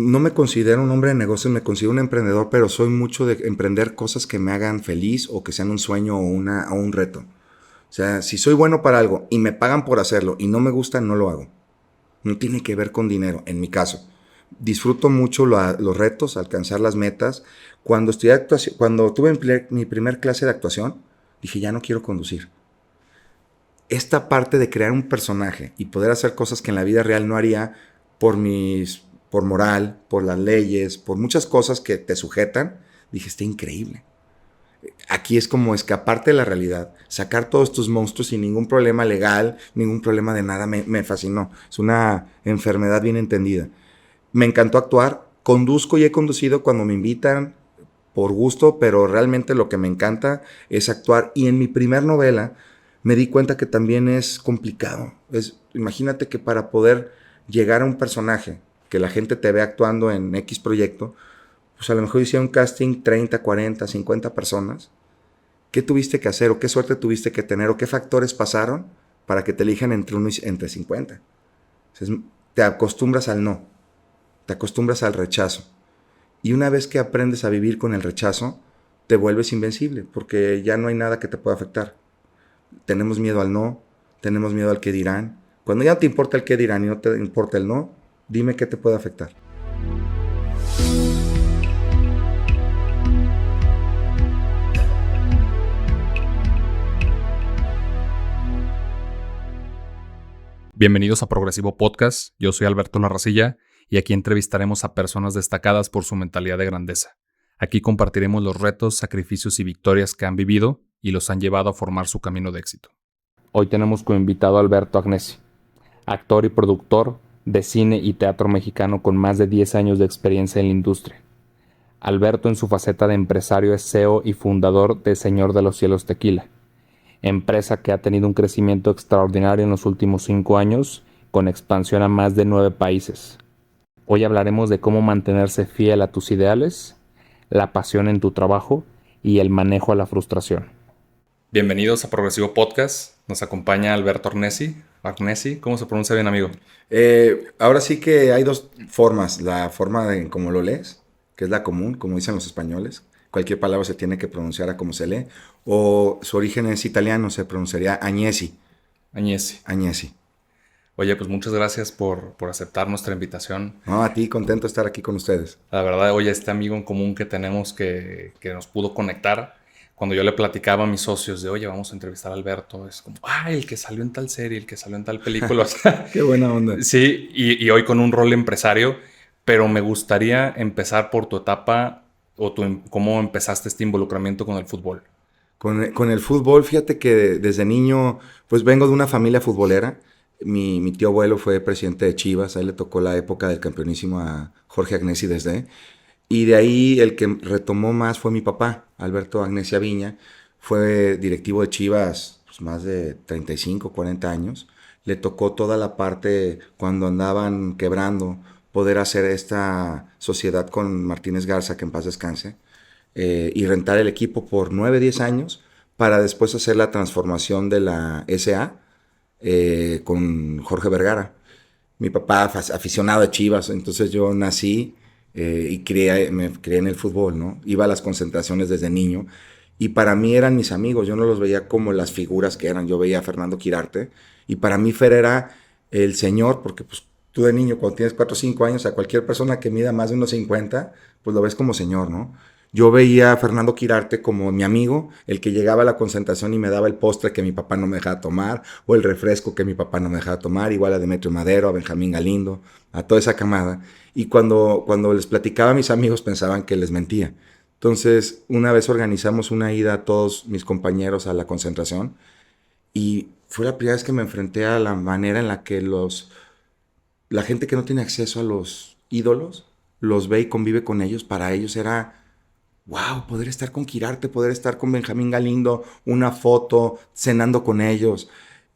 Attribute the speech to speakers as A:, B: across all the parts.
A: no me considero un hombre de negocios, me considero un emprendedor, pero soy mucho de emprender cosas que me hagan feliz o que sean un sueño o un reto. O sea, si soy bueno para algo y me pagan por hacerlo y no me gusta, no lo hago. No tiene que ver con dinero, en mi caso. Disfruto mucho los retos, alcanzar las metas. Cuando tuve mi primer clase de actuación, dije, ya no quiero conducir. Esta parte de crear un personaje y poder hacer cosas que en la vida real no haría por moral, por las leyes, por muchas cosas que te sujetan, dije, está increíble. Aquí es como escaparte de la realidad, sacar todos tus monstruos sin ningún problema legal, ningún problema de nada, me fascinó. Es una enfermedad bien entendida. Me encantó actuar, conduzco y he conducido cuando me invitan por gusto, pero realmente lo que me encanta es actuar. Y en mi primer novela me di cuenta que también es complicado. Imagínate que para poder llegar a un personaje, que la gente te ve actuando en X proyecto, pues a lo mejor hicieron un casting 30, 40, 50 personas. ¿Qué tuviste que hacer o qué suerte tuviste que tener o qué factores pasaron para que te elijan entre 50? Entonces, te acostumbras al no, te acostumbras al rechazo. Y una vez que aprendes a vivir con el rechazo, te vuelves invencible porque ya no hay nada que te pueda afectar. Tenemos miedo al no, tenemos miedo al qué dirán. Cuando ya no te importa el qué dirán y no te importa el no, dime qué te puede afectar.
B: Bienvenidos a Progresivo Podcast, yo soy Alberto Narracilla y aquí entrevistaremos a personas destacadas por su mentalidad de grandeza. Aquí compartiremos los retos, sacrificios y victorias que han vivido y los han llevado a formar su camino de éxito. Hoy tenemos como invitado a Alberto Agnesi, actor y productor de cine y teatro mexicano con más de 10 años de experiencia en la industria. Alberto en su faceta de empresario es CEO y fundador de Señor de los Cielos Tequila, empresa que ha tenido un crecimiento extraordinario en los últimos 5 años, con expansión a más de 9 países. Hoy hablaremos de cómo mantenerse fiel a tus ideales, la pasión en tu trabajo y el manejo a la frustración. Bienvenidos a Progresivo Podcast. Nos acompaña Alberto Agnesi. Agnesi, ¿cómo se pronuncia bien, amigo?
A: Ahora sí que hay dos formas. La forma de cómo lo lees, que es la común, como dicen los españoles. Cualquier palabra se tiene que pronunciar a como se lee. O su origen es italiano, se pronunciaría Agnesi.
B: Agnesi.
A: Agnesi.
B: Oye, pues muchas gracias por aceptar nuestra invitación.
A: No, a ti, contento de estar aquí con ustedes.
B: La verdad, oye, este amigo en común que tenemos que nos pudo conectar, cuando yo le platicaba a mis socios de, oye, vamos a entrevistar a Alberto, es como, el que salió en tal serie, el que salió en tal película.
A: Qué buena onda.
B: Sí, y hoy con un rol empresario, pero me gustaría empezar por tu etapa o cómo empezaste este involucramiento con el fútbol.
A: Con el fútbol, fíjate que desde niño, pues vengo de una familia futbolera. Mi tío abuelo fue presidente de Chivas, a él le tocó la época del campeonísimo a Jorge Agnesi desde. Y de ahí el que retomó más fue mi papá, Alberto Agnesi Aviña. Fue directivo de Chivas pues, más de 35, 40 años. Le tocó toda la parte cuando andaban quebrando, poder hacer esta sociedad con Martínez Garza, que en paz descanse, y rentar el equipo por 9, 10 años para después hacer la transformación de la SA con Jorge Vergara. Mi papá aficionado a Chivas, entonces yo nací y me crié en el fútbol, ¿no? Iba a las concentraciones desde niño y para mí eran mis amigos, yo no los veía como las figuras que eran, yo veía a Fernando Quirarte y para mí Fer era el señor, porque pues tú de niño cuando tienes 4 o 5 años, a cualquier persona que mida más de unos 50, pues lo ves como señor, ¿no? Yo veía a Fernando Quirarte como mi amigo, el que llegaba a la concentración y me daba el postre que mi papá no me dejaba tomar, o el refresco que mi papá no me dejaba tomar, igual a Demetrio Madero, a Benjamín Galindo, a toda esa camada. Y cuando les platicaba a mis amigos pensaban que les mentía. Entonces, una vez organizamos una ida a todos mis compañeros a la concentración y fue la primera vez que me enfrenté a la manera en la que la gente que no tiene acceso a los ídolos los ve y convive con ellos. Para ellos era wow, poder estar con Quirarte, poder estar con Benjamín Galindo, una foto, cenando con ellos.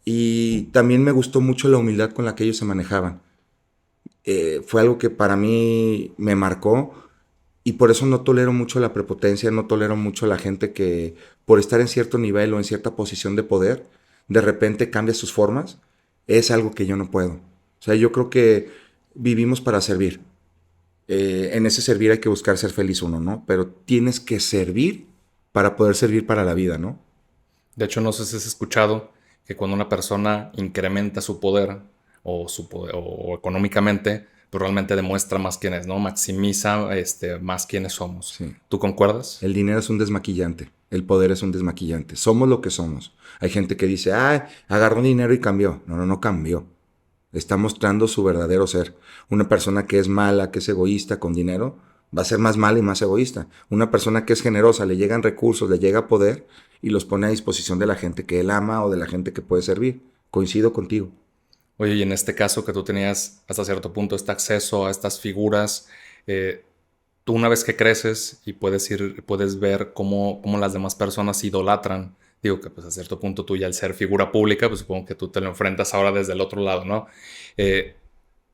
A: Y también me gustó mucho la humildad con la que ellos se manejaban. Fue algo que para mí me marcó y por eso no tolero mucho la prepotencia, no tolero mucho la gente que por estar en cierto nivel o en cierta posición de poder, de repente cambia sus formas. Es algo que yo no puedo. O sea, yo creo que vivimos para servir. En ese servir hay que buscar ser feliz uno, ¿no? Pero tienes que servir para poder servir para la vida, ¿no?
B: De hecho, no sé si has escuchado que cuando una persona incrementa su poder o económicamente, pues realmente demuestra más quién es, ¿no? Maximiza más quiénes somos.
A: Sí.
B: ¿Tú concuerdas?
A: El dinero es un desmaquillante, el poder es un desmaquillante. Somos lo que somos. Hay gente que dice, agarró dinero y cambió. No, no, no cambió. Está mostrando su verdadero ser. Una persona que es mala, que es egoísta con dinero, va a ser más mala y más egoísta. Una persona que es generosa, le llegan recursos, le llega poder y los pone a disposición de la gente que él ama o de la gente que puede servir. Coincido contigo.
B: Oye, y en este caso que tú tenías hasta cierto punto este acceso a estas figuras, eh, tú una vez que creces y puedes ver cómo las demás personas idolatran, digo que pues a cierto punto tú ya al ser figura pública, pues supongo que tú te lo enfrentas ahora desde el otro lado, ¿no? Eh,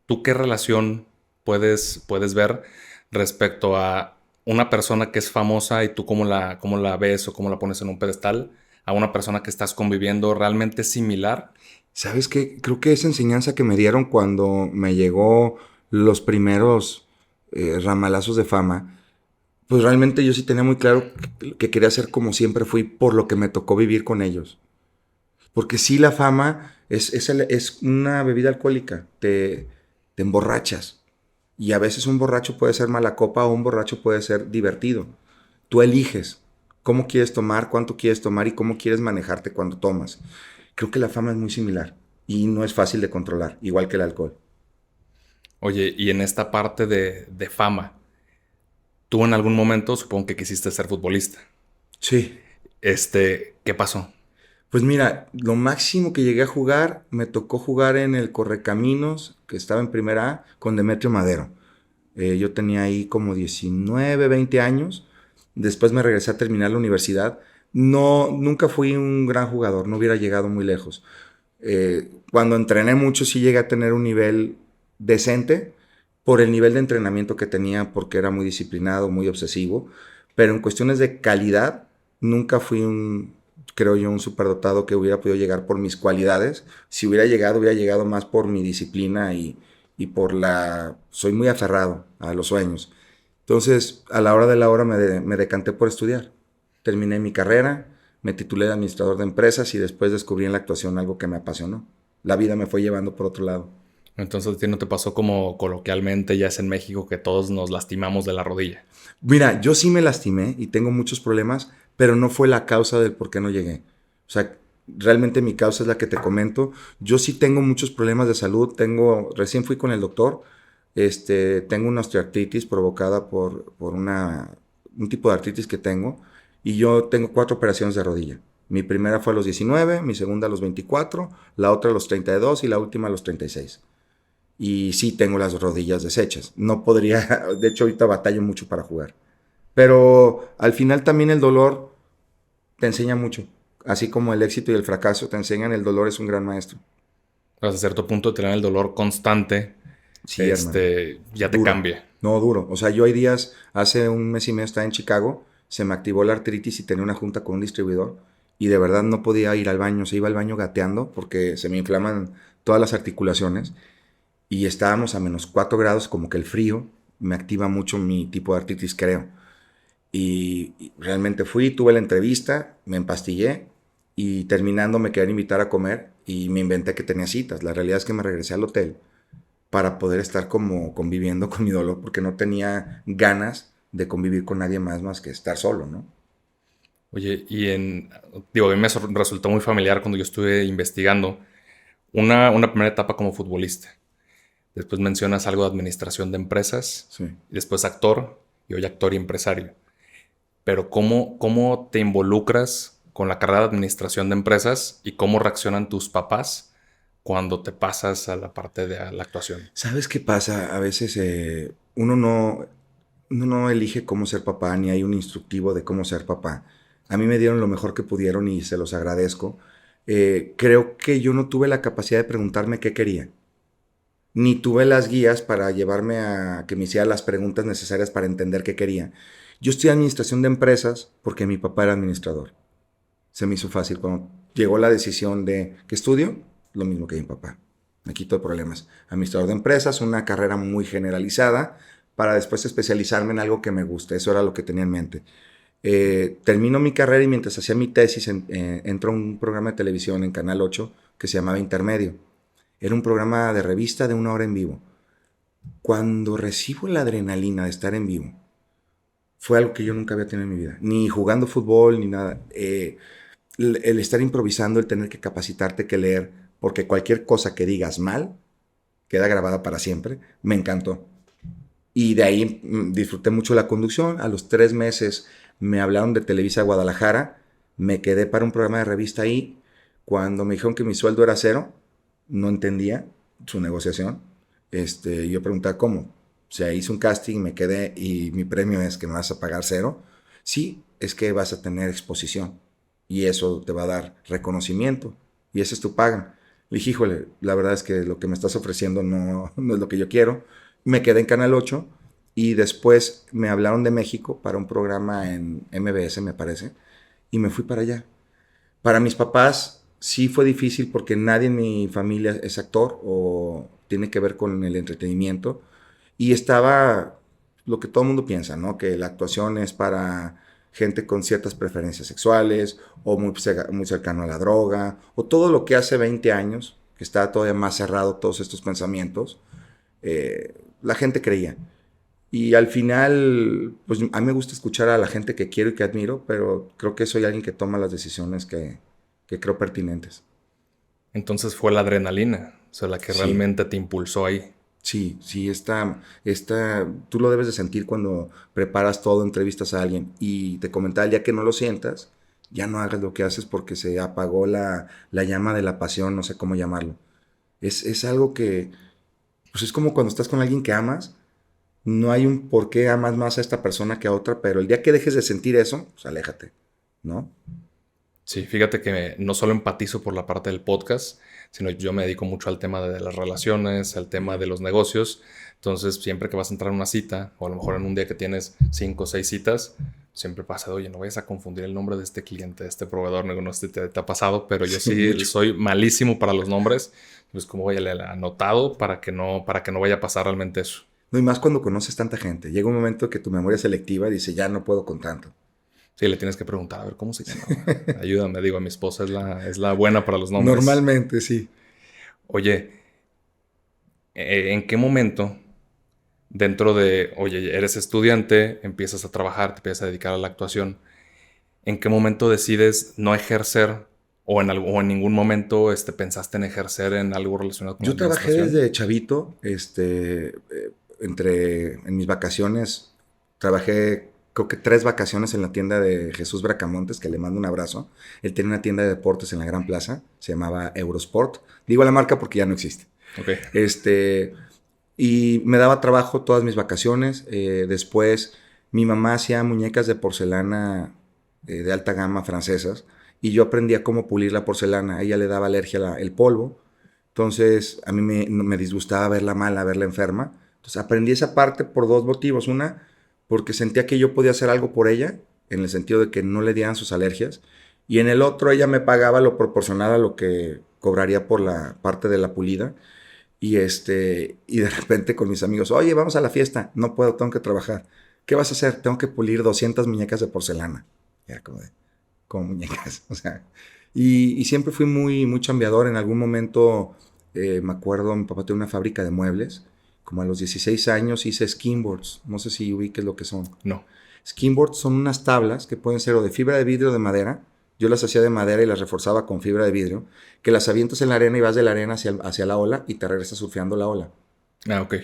B: ¿Tú qué relación puedes ver respecto a una persona que es famosa y tú cómo la ves o cómo la pones en un pedestal, a una persona que estás conviviendo realmente similar?
A: ¿Sabes qué? Creo que esa enseñanza que me dieron cuando me llegó los primeros ramalazos de fama, pues realmente yo sí tenía muy claro que quería ser como siempre fui por lo que me tocó vivir con ellos. Porque sí, la fama es una bebida alcohólica, te emborrachas. Y a veces un borracho puede ser mala copa o un borracho puede ser divertido. Tú eliges cómo quieres tomar, cuánto quieres tomar y cómo quieres manejarte cuando tomas. Creo que la fama es muy similar y no es fácil de controlar, igual que el alcohol.
B: Oye, y en esta parte de fama, tú en algún momento supongo que quisiste ser futbolista.
A: Sí.
B: ¿Qué pasó?
A: Pues mira, lo máximo que llegué a jugar, me tocó jugar en el Correcaminos, que estaba en primera A, con Demetrio Madero. Yo tenía ahí como 19, 20 años. Después me regresé a terminar la universidad. No, nunca fui un gran jugador, no hubiera llegado muy lejos. Cuando entrené mucho sí llegué a tener un nivel decente por el nivel de entrenamiento que tenía, porque era muy disciplinado, muy obsesivo. Pero en cuestiones de calidad, nunca fui creo yo, un superdotado que hubiera podido llegar por mis cualidades. Si hubiera llegado más por mi disciplina y por soy muy aferrado a los sueños. Entonces, a la hora de la hora me decanté por estudiar. Terminé mi carrera, me titulé de administrador de empresas y después descubrí en la actuación algo que me apasionó. La vida me fue llevando por otro lado.
B: Entonces, ¿a ti no te pasó como coloquialmente ya es en México que todos nos lastimamos de la rodilla?
A: Mira, yo sí me lastimé y tengo muchos problemas, pero no fue la causa del por qué no llegué. O sea, realmente mi causa es la que te comento. Yo sí tengo muchos problemas de salud. Recién fui con el doctor. Tengo una osteoartritis provocada por un tipo de artritis que tengo. Y yo tengo 4 operaciones de rodilla. Mi primera fue a los 19, mi segunda a los 24, la otra a los 32 y la última a los 36. Y sí tengo las rodillas deshechas. No podría, de hecho ahorita batallo mucho para jugar. Pero al final también el dolor te enseña mucho. Así como el éxito y el fracaso te enseñan, el dolor es un gran maestro.
B: Hasta cierto punto tener el dolor constante,
A: Sí, hermano.
B: ya te
A: Duro.
B: cambia.
A: No, duro. O sea, yo hay días, hace un mes y medio estaba en Chicago, se me activó la artritis y tenía una junta con un distribuidor y de verdad no podía ir al baño. Se iba al baño gateando porque se me inflaman todas las articulaciones y estábamos a -4 grados, como que el frío me activa mucho mi tipo de artritis, creo. Y realmente fui, tuve la entrevista, me empastillé y terminando me querían invitar a comer y me inventé que tenía citas. La realidad es que me regresé al hotel para poder estar como conviviendo con mi dolor porque no tenía ganas de convivir con nadie más que estar solo, ¿no?
B: Oye, digo, a mí me resultó muy familiar cuando yo estuve investigando una primera etapa como futbolista. Después mencionas algo de administración de empresas,
A: Sí.
B: y después actor, y hoy actor y empresario. Pero ¿cómo te involucras con la carrera de administración de empresas y cómo reaccionan tus papás cuando te pasas a la parte de la actuación?
A: ¿Sabes qué pasa? A veces uno no elige cómo ser papá, ni hay un instructivo de cómo ser papá. A mí me dieron lo mejor que pudieron y se los agradezco. Creo que yo no tuve la capacidad de preguntarme qué quería, ni tuve las guías para llevarme a que me hiciera las preguntas necesarias para entender qué quería. Yo estudié administración de empresas porque mi papá era administrador. Se me hizo fácil. Cuando llegó la decisión de qué estudio, lo mismo que mi papá. Me quito de problemas. Administrador de empresas, una carrera muy generalizada, para después especializarme en algo que me guste. Eso era lo que tenía en mente. Termino mi carrera y mientras hacía mi tesis entró un programa de televisión en Canal 8 que se llamaba Intermedio. Era un programa de revista de 1 hora en vivo. Cuando recibo la adrenalina de estar en vivo, fue algo que yo nunca había tenido en mi vida. Ni jugando fútbol, ni nada. El estar improvisando, el tener que capacitarte, que leer, porque cualquier cosa que digas mal queda grabada para siempre, me encantó. Y de ahí disfruté mucho la conducción. A los 3 meses me hablaron de Televisa Guadalajara, me quedé para un programa de revista ahí. Cuando me dijeron que mi sueldo era 0, no entendía su negociación. Yo preguntaba cómo. O sea, hice un casting, me quedé y mi premio es que me vas a pagar 0. Sí, es que vas a tener exposición y eso te va a dar reconocimiento y esa es tu paga. Le dije, híjole, la verdad es que lo que me estás ofreciendo no es lo que yo quiero. Me quedé en Canal 8 y después me hablaron de México para un programa en MBS, me parece, y me fui para allá. Para mis papás sí fue difícil porque nadie en mi familia es actor o tiene que ver con el entretenimiento. Y estaba lo que todo el mundo piensa, ¿no? Que la actuación es para gente con ciertas preferencias sexuales o muy cercano a la droga o todo lo que hace 20 años, que está todavía más cerrado todos estos pensamientos, la gente creía. Y al final, pues a mí me gusta escuchar a la gente que quiero y que admiro, pero creo que soy alguien que toma las decisiones que creo pertinentes.
B: Entonces fue la adrenalina, o sea, la que
A: Sí.
B: realmente te impulsó ahí.
A: Sí, sí, tú lo debes de sentir cuando preparas todo, entrevistas a alguien y te comentaba, el día que no lo sientas, ya no hagas lo que haces porque se apagó la llama de la pasión, no sé cómo llamarlo. Es algo que, pues es como cuando estás con alguien que amas, no hay un por qué amas más a esta persona que a otra, pero el día que dejes de sentir eso, pues aléjate, ¿no?
B: Sí, fíjate que no solo empatizo por la parte del podcast, sino yo me dedico mucho al tema de las relaciones, al tema de los negocios. Entonces, siempre que vas a entrar a una cita, o a lo mejor en un día que tienes 5 o 6 citas, siempre pasa, oye, no vayas a confundir el nombre de este cliente, de este proveedor, no sé si te ha pasado, pero yo sí
A: Mucho.
B: soy malísimo para los nombres. Pues como voy a anotado para que no vaya a pasar realmente eso.
A: No, y más cuando conoces tanta gente. Llega un momento que tu memoria es selectiva y dice, ya no puedo con tanto.
B: Sí, le tienes que preguntar, a ver, ¿cómo se llama? Ayúdame, digo, mi esposa es la buena para los nombres.
A: Normalmente, sí.
B: Oye, ¿en qué momento dentro de, oye, eres estudiante, empiezas a trabajar, te empiezas a dedicar a la actuación, ¿en qué momento decides no ejercer o en ningún momento pensaste en ejercer en algo relacionado con la
A: Yo trabajé
B: administración?
A: desde chavito, en mis vacaciones, trabajé creo que 3 vacaciones en la tienda de Jesús Bracamontes, que le mando un abrazo. Él tenía una tienda de deportes en la Gran Plaza, se llamaba Eurosport. Digo la marca porque ya no existe.
B: Ok.
A: Y me daba trabajo todas mis vacaciones. Después mi mamá hacía muñecas de porcelana de alta gama francesas y yo aprendía cómo pulir la porcelana. A ella le daba alergia el polvo. Entonces, a mí me disgustaba verla mala, verla enferma. Entonces, aprendí esa parte por 2 motivos. Una, porque sentía que yo podía hacer algo por ella, en el sentido de que no le dieran sus alergias. Y en el otro, ella me pagaba lo proporcional a lo que cobraría por la parte de la pulida. Y de repente con mis amigos, oye, vamos a la fiesta. No puedo, tengo que trabajar. ¿Qué vas a hacer? Tengo que pulir 200 muñecas de porcelana. Era como muñecas, o sea. Y siempre fui muy chambeador. En algún momento, me acuerdo, mi papá tenía una fábrica de muebles. Como a los 16 años hice skimboards. No sé si ubiques lo que son.
B: No.
A: Skimboards son unas tablas que pueden ser o de fibra de vidrio o de madera. Yo las hacía de madera y las reforzaba con fibra de vidrio, que las avientas en la arena y vas de la arena hacia la ola y te regresas surfeando la ola.
B: Ah, ok.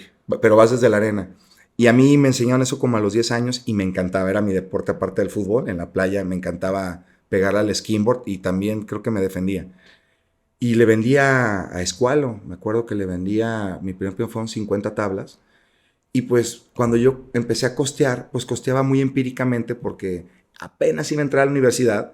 A: Pero vas desde la arena. Y a mí me enseñaron eso como a los 10 años y me encantaba. Era mi deporte aparte del fútbol. En la playa me encantaba pegarle al skimboard y también creo que me defendía. Y le vendía a Escualo. Me acuerdo que le vendía, mi primer premio fueron 50 tablas. Y pues cuando yo empecé a costear, pues costeaba muy empíricamente porque apenas iba a entrar a la universidad.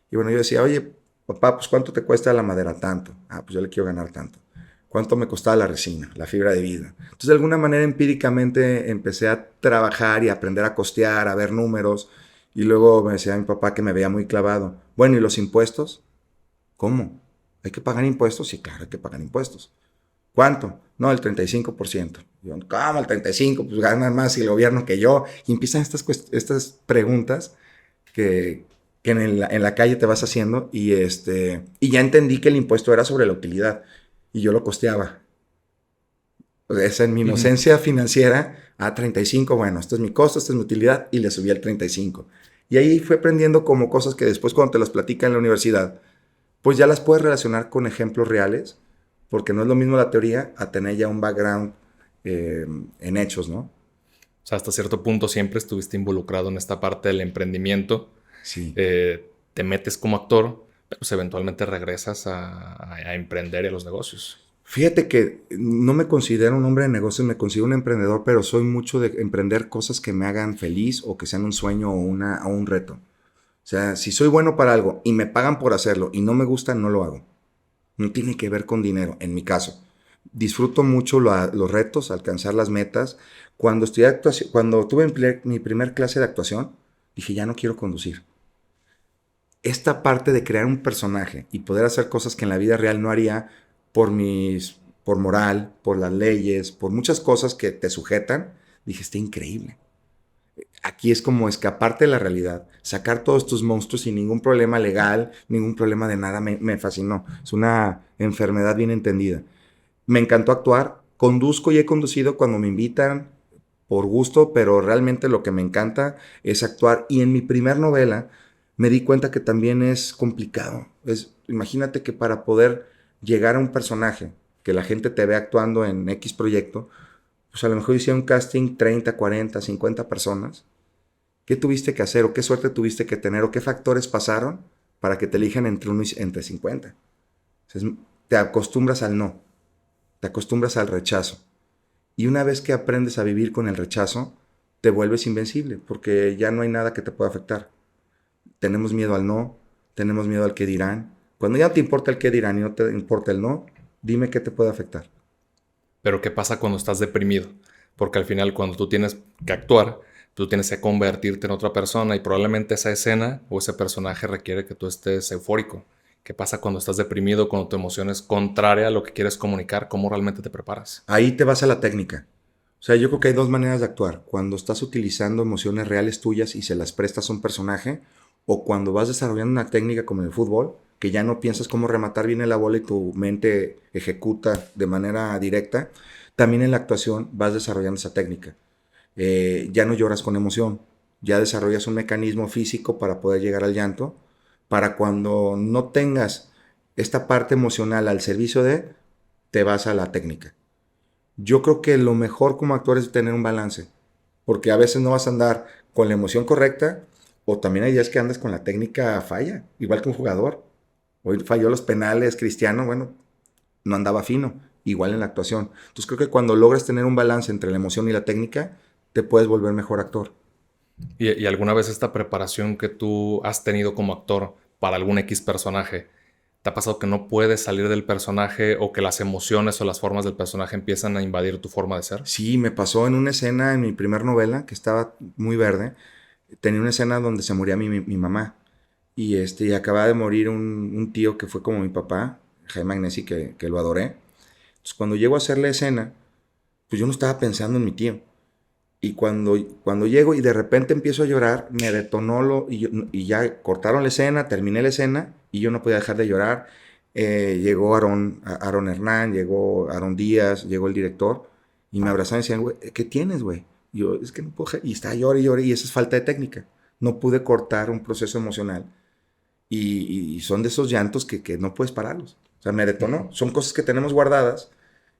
A: Y bueno, yo decía, oye, papá, pues ¿cuánto te cuesta la madera? Tanto. Ah, pues yo le quiero ganar tanto. ¿Cuánto me costaba la resina, la fibra de vidrio? Entonces, de alguna manera, empíricamente empecé a trabajar y a aprender a costear, a ver números. Y luego me decía mi papá que me veía muy clavado. Bueno, ¿y los impuestos? ¿Cómo? ¿Hay que pagar impuestos? Sí, claro, hay que pagar impuestos. ¿Cuánto? No, el 35%. Yo, ¿cómo el 35%? Pues ganan más el gobierno que yo. Y empiezan estas preguntas que en la calle te vas haciendo y ya entendí que el impuesto era sobre la utilidad y yo lo costeaba. O sea, esa en mi inocencia financiera, a 35, bueno, este es mi costo, esta es mi utilidad, y le subí al 35. Y ahí fui aprendiendo como cosas que después cuando te las platica en la universidad, pues ya las puedes relacionar con ejemplos reales, porque no es lo mismo la teoría a tener ya un background en hechos, ¿no?
B: O sea, hasta cierto punto siempre estuviste involucrado en esta parte del emprendimiento.
A: Sí.
B: Te metes como actor, pero pues eventualmente regresas a emprender y a los negocios.
A: Fíjate que no me considero un hombre de negocios, me considero un emprendedor, pero soy mucho de emprender cosas que me hagan feliz o que sean un sueño o un reto. O sea, si soy bueno para algo y me pagan por hacerlo y no me gusta, no lo hago. No tiene que ver con dinero, en mi caso. Disfruto mucho los retos, alcanzar las metas. Cuando estudié actuación, cuando tuve mi primer clase de actuación, dije, ya no quiero conducir. Esta parte de crear un personaje y poder hacer cosas que en la vida real no haría por moral, por las leyes, por muchas cosas que te sujetan, dije, está increíble. Aquí es como escaparte de la realidad, sacar todos tus monstruos sin ningún problema legal, ningún problema de nada, me fascinó. Es una enfermedad bien entendida. Me encantó actuar, conduzco y he conducido cuando me invitan por gusto, pero realmente lo que me encanta es actuar. Y en mi primer novela me di cuenta que también es complicado. Imagínate que para poder llegar a un personaje, que la gente te ve actuando en X proyecto, pues a lo mejor hicieron un casting 30, 40, 50 personas. ¿Qué tuviste que hacer o qué suerte tuviste que tener o qué factores pasaron para que te elijan entre 50? Entonces, te acostumbras al no, te acostumbras al rechazo. Y una vez que aprendes a vivir con el rechazo, te vuelves invencible porque ya no hay nada que te pueda afectar. Tenemos miedo al no, tenemos miedo al qué dirán. Cuando ya no te importa el qué dirán y no te importa el no, dime qué te puede afectar.
B: Pero ¿qué pasa cuando estás deprimido? Porque al final cuando tú tienes que actuar, tú tienes que convertirte en otra persona y probablemente esa escena o ese personaje requiere que tú estés eufórico. ¿Qué pasa cuando estás deprimido, cuando tu emoción es contraria a lo que quieres comunicar? ¿Cómo realmente te preparas?
A: Ahí te vas a la técnica. O sea, yo creo que hay dos maneras de actuar. Cuando estás utilizando emociones reales tuyas y se las prestas a un personaje, o cuando vas desarrollando una técnica como en el fútbol, que ya no piensas cómo rematar bien la bola y tu mente ejecuta de manera directa, también en la actuación vas desarrollando esa técnica. Ya no lloras con emoción, ya desarrollas un mecanismo físico para poder llegar al llanto, para cuando no tengas esta parte emocional al servicio de, te vas a la técnica. Yo creo que lo mejor como actor es tener un balance, porque a veces no vas a andar con la emoción correcta o también hay días que andas con la técnica falla, igual que un jugador. Hoy falló los penales, Cristiano, bueno, no andaba fino, igual en la actuación. Entonces creo que cuando logras tener un balance entre la emoción y la técnica, te puedes volver mejor actor.
B: ¿Y alguna vez esta preparación que tú has tenido como actor para algún X personaje, te ha pasado que no puedes salir del personaje o que las emociones o las formas del personaje empiezan a invadir tu forma de ser?
A: Sí, me pasó en una escena en mi primer novela, que estaba muy verde, tenía una escena donde se moría mi mamá. Y acababa de morir un tío que fue como mi papá, Jaime Agnesi, que lo adoré. Entonces, cuando llego a hacer la escena, pues yo no estaba pensando en mi tío. Y cuando llego y de repente empiezo a llorar, me detonó y ya cortaron la escena, terminé la escena y yo no podía dejar de llorar. Llegó Aaron Hernán, llegó Aaron Díaz, llegó el director y me abrazaron y decían, güey, ¿qué tienes, güey? Y yo, es que no puedo. Y estaba llorando y esa es falta de técnica. No pude cortar un proceso emocional y son de esos llantos que no puedes pararlos. O sea, me detonó. Son cosas que tenemos guardadas,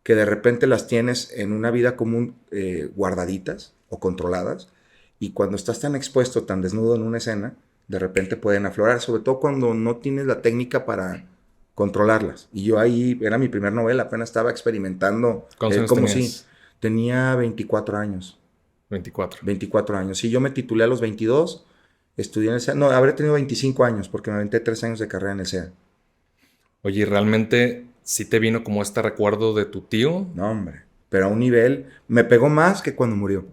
A: que de repente las tienes en una vida común guardaditas o controladas, y cuando estás tan expuesto, tan desnudo en una escena, de repente pueden aflorar, sobre todo cuando no tienes la técnica para controlarlas. Y yo ahí, era mi primer novela, apenas estaba experimentando.
B: ¿Cuántos años
A: como
B: tenías?
A: si tenía 24 años.
B: 24.
A: 24 años. Sí, yo me titulé a los 22, estudié en el SEA. No, habré tenido 25 años porque me aventé 3 años de carrera en el SEA.
B: Oye, ¿y realmente sí te vino como este recuerdo de tu tío?
A: No, hombre. Pero a un nivel, me pegó más que cuando murió.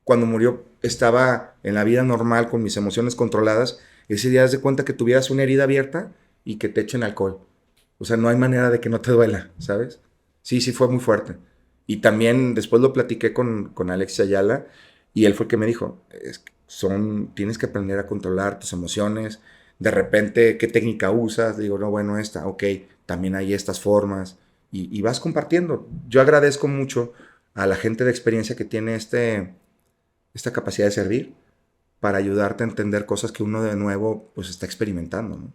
A: Cuando murió estaba en la vida normal con mis emociones controladas. Ese día haz de cuenta que tuvieras una herida abierta y que te echen alcohol. O sea, no hay manera de que no te duela, ¿sabes? Sí, fue muy fuerte. Y también después lo platiqué con Alex Ayala y él fue el que me dijo, tienes que aprender a controlar tus emociones. De repente, ¿qué técnica usas? Le digo, no, bueno, esta, ok, también hay estas formas. Y vas compartiendo. Yo agradezco mucho a la gente de experiencia que tiene esta capacidad de servir para ayudarte a entender cosas que uno de nuevo pues está experimentando, ¿no?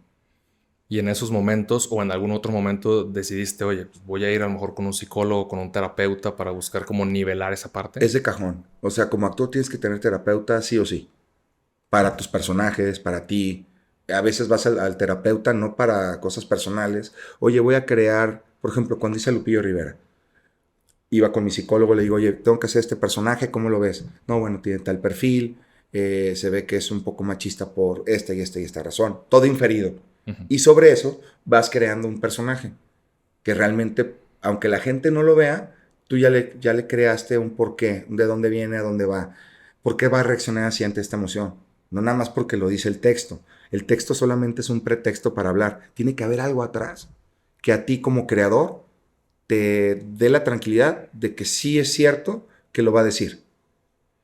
B: Y en esos momentos o en algún otro momento decidiste, oye, pues voy a ir a lo mejor con un psicólogo, con un terapeuta para buscar cómo nivelar esa parte.
A: Es de cajón. O sea, como actor tienes que tener terapeuta sí o sí. Para tus personajes, para ti. A veces vas al terapeuta no para cosas personales. Oye, voy a crear, por ejemplo, cuando hice a Lupillo Rivera, iba con mi psicólogo, le digo, oye, tengo que hacer este personaje, ¿cómo lo ves? No, bueno, tiene tal perfil, se ve que es un poco machista por esta y esta y esta razón. Todo inferido.
B: Ujú.
A: Y sobre eso vas creando un personaje que realmente, aunque la gente no lo vea, tú ya le creaste un porqué, de dónde viene, a dónde va, por qué va a reaccionar así ante esta emoción. No nada más porque lo dice el texto. El texto solamente es un pretexto para hablar. Tiene que haber algo atrás que a ti como creador te dé la tranquilidad de que sí es cierto que lo va a decir.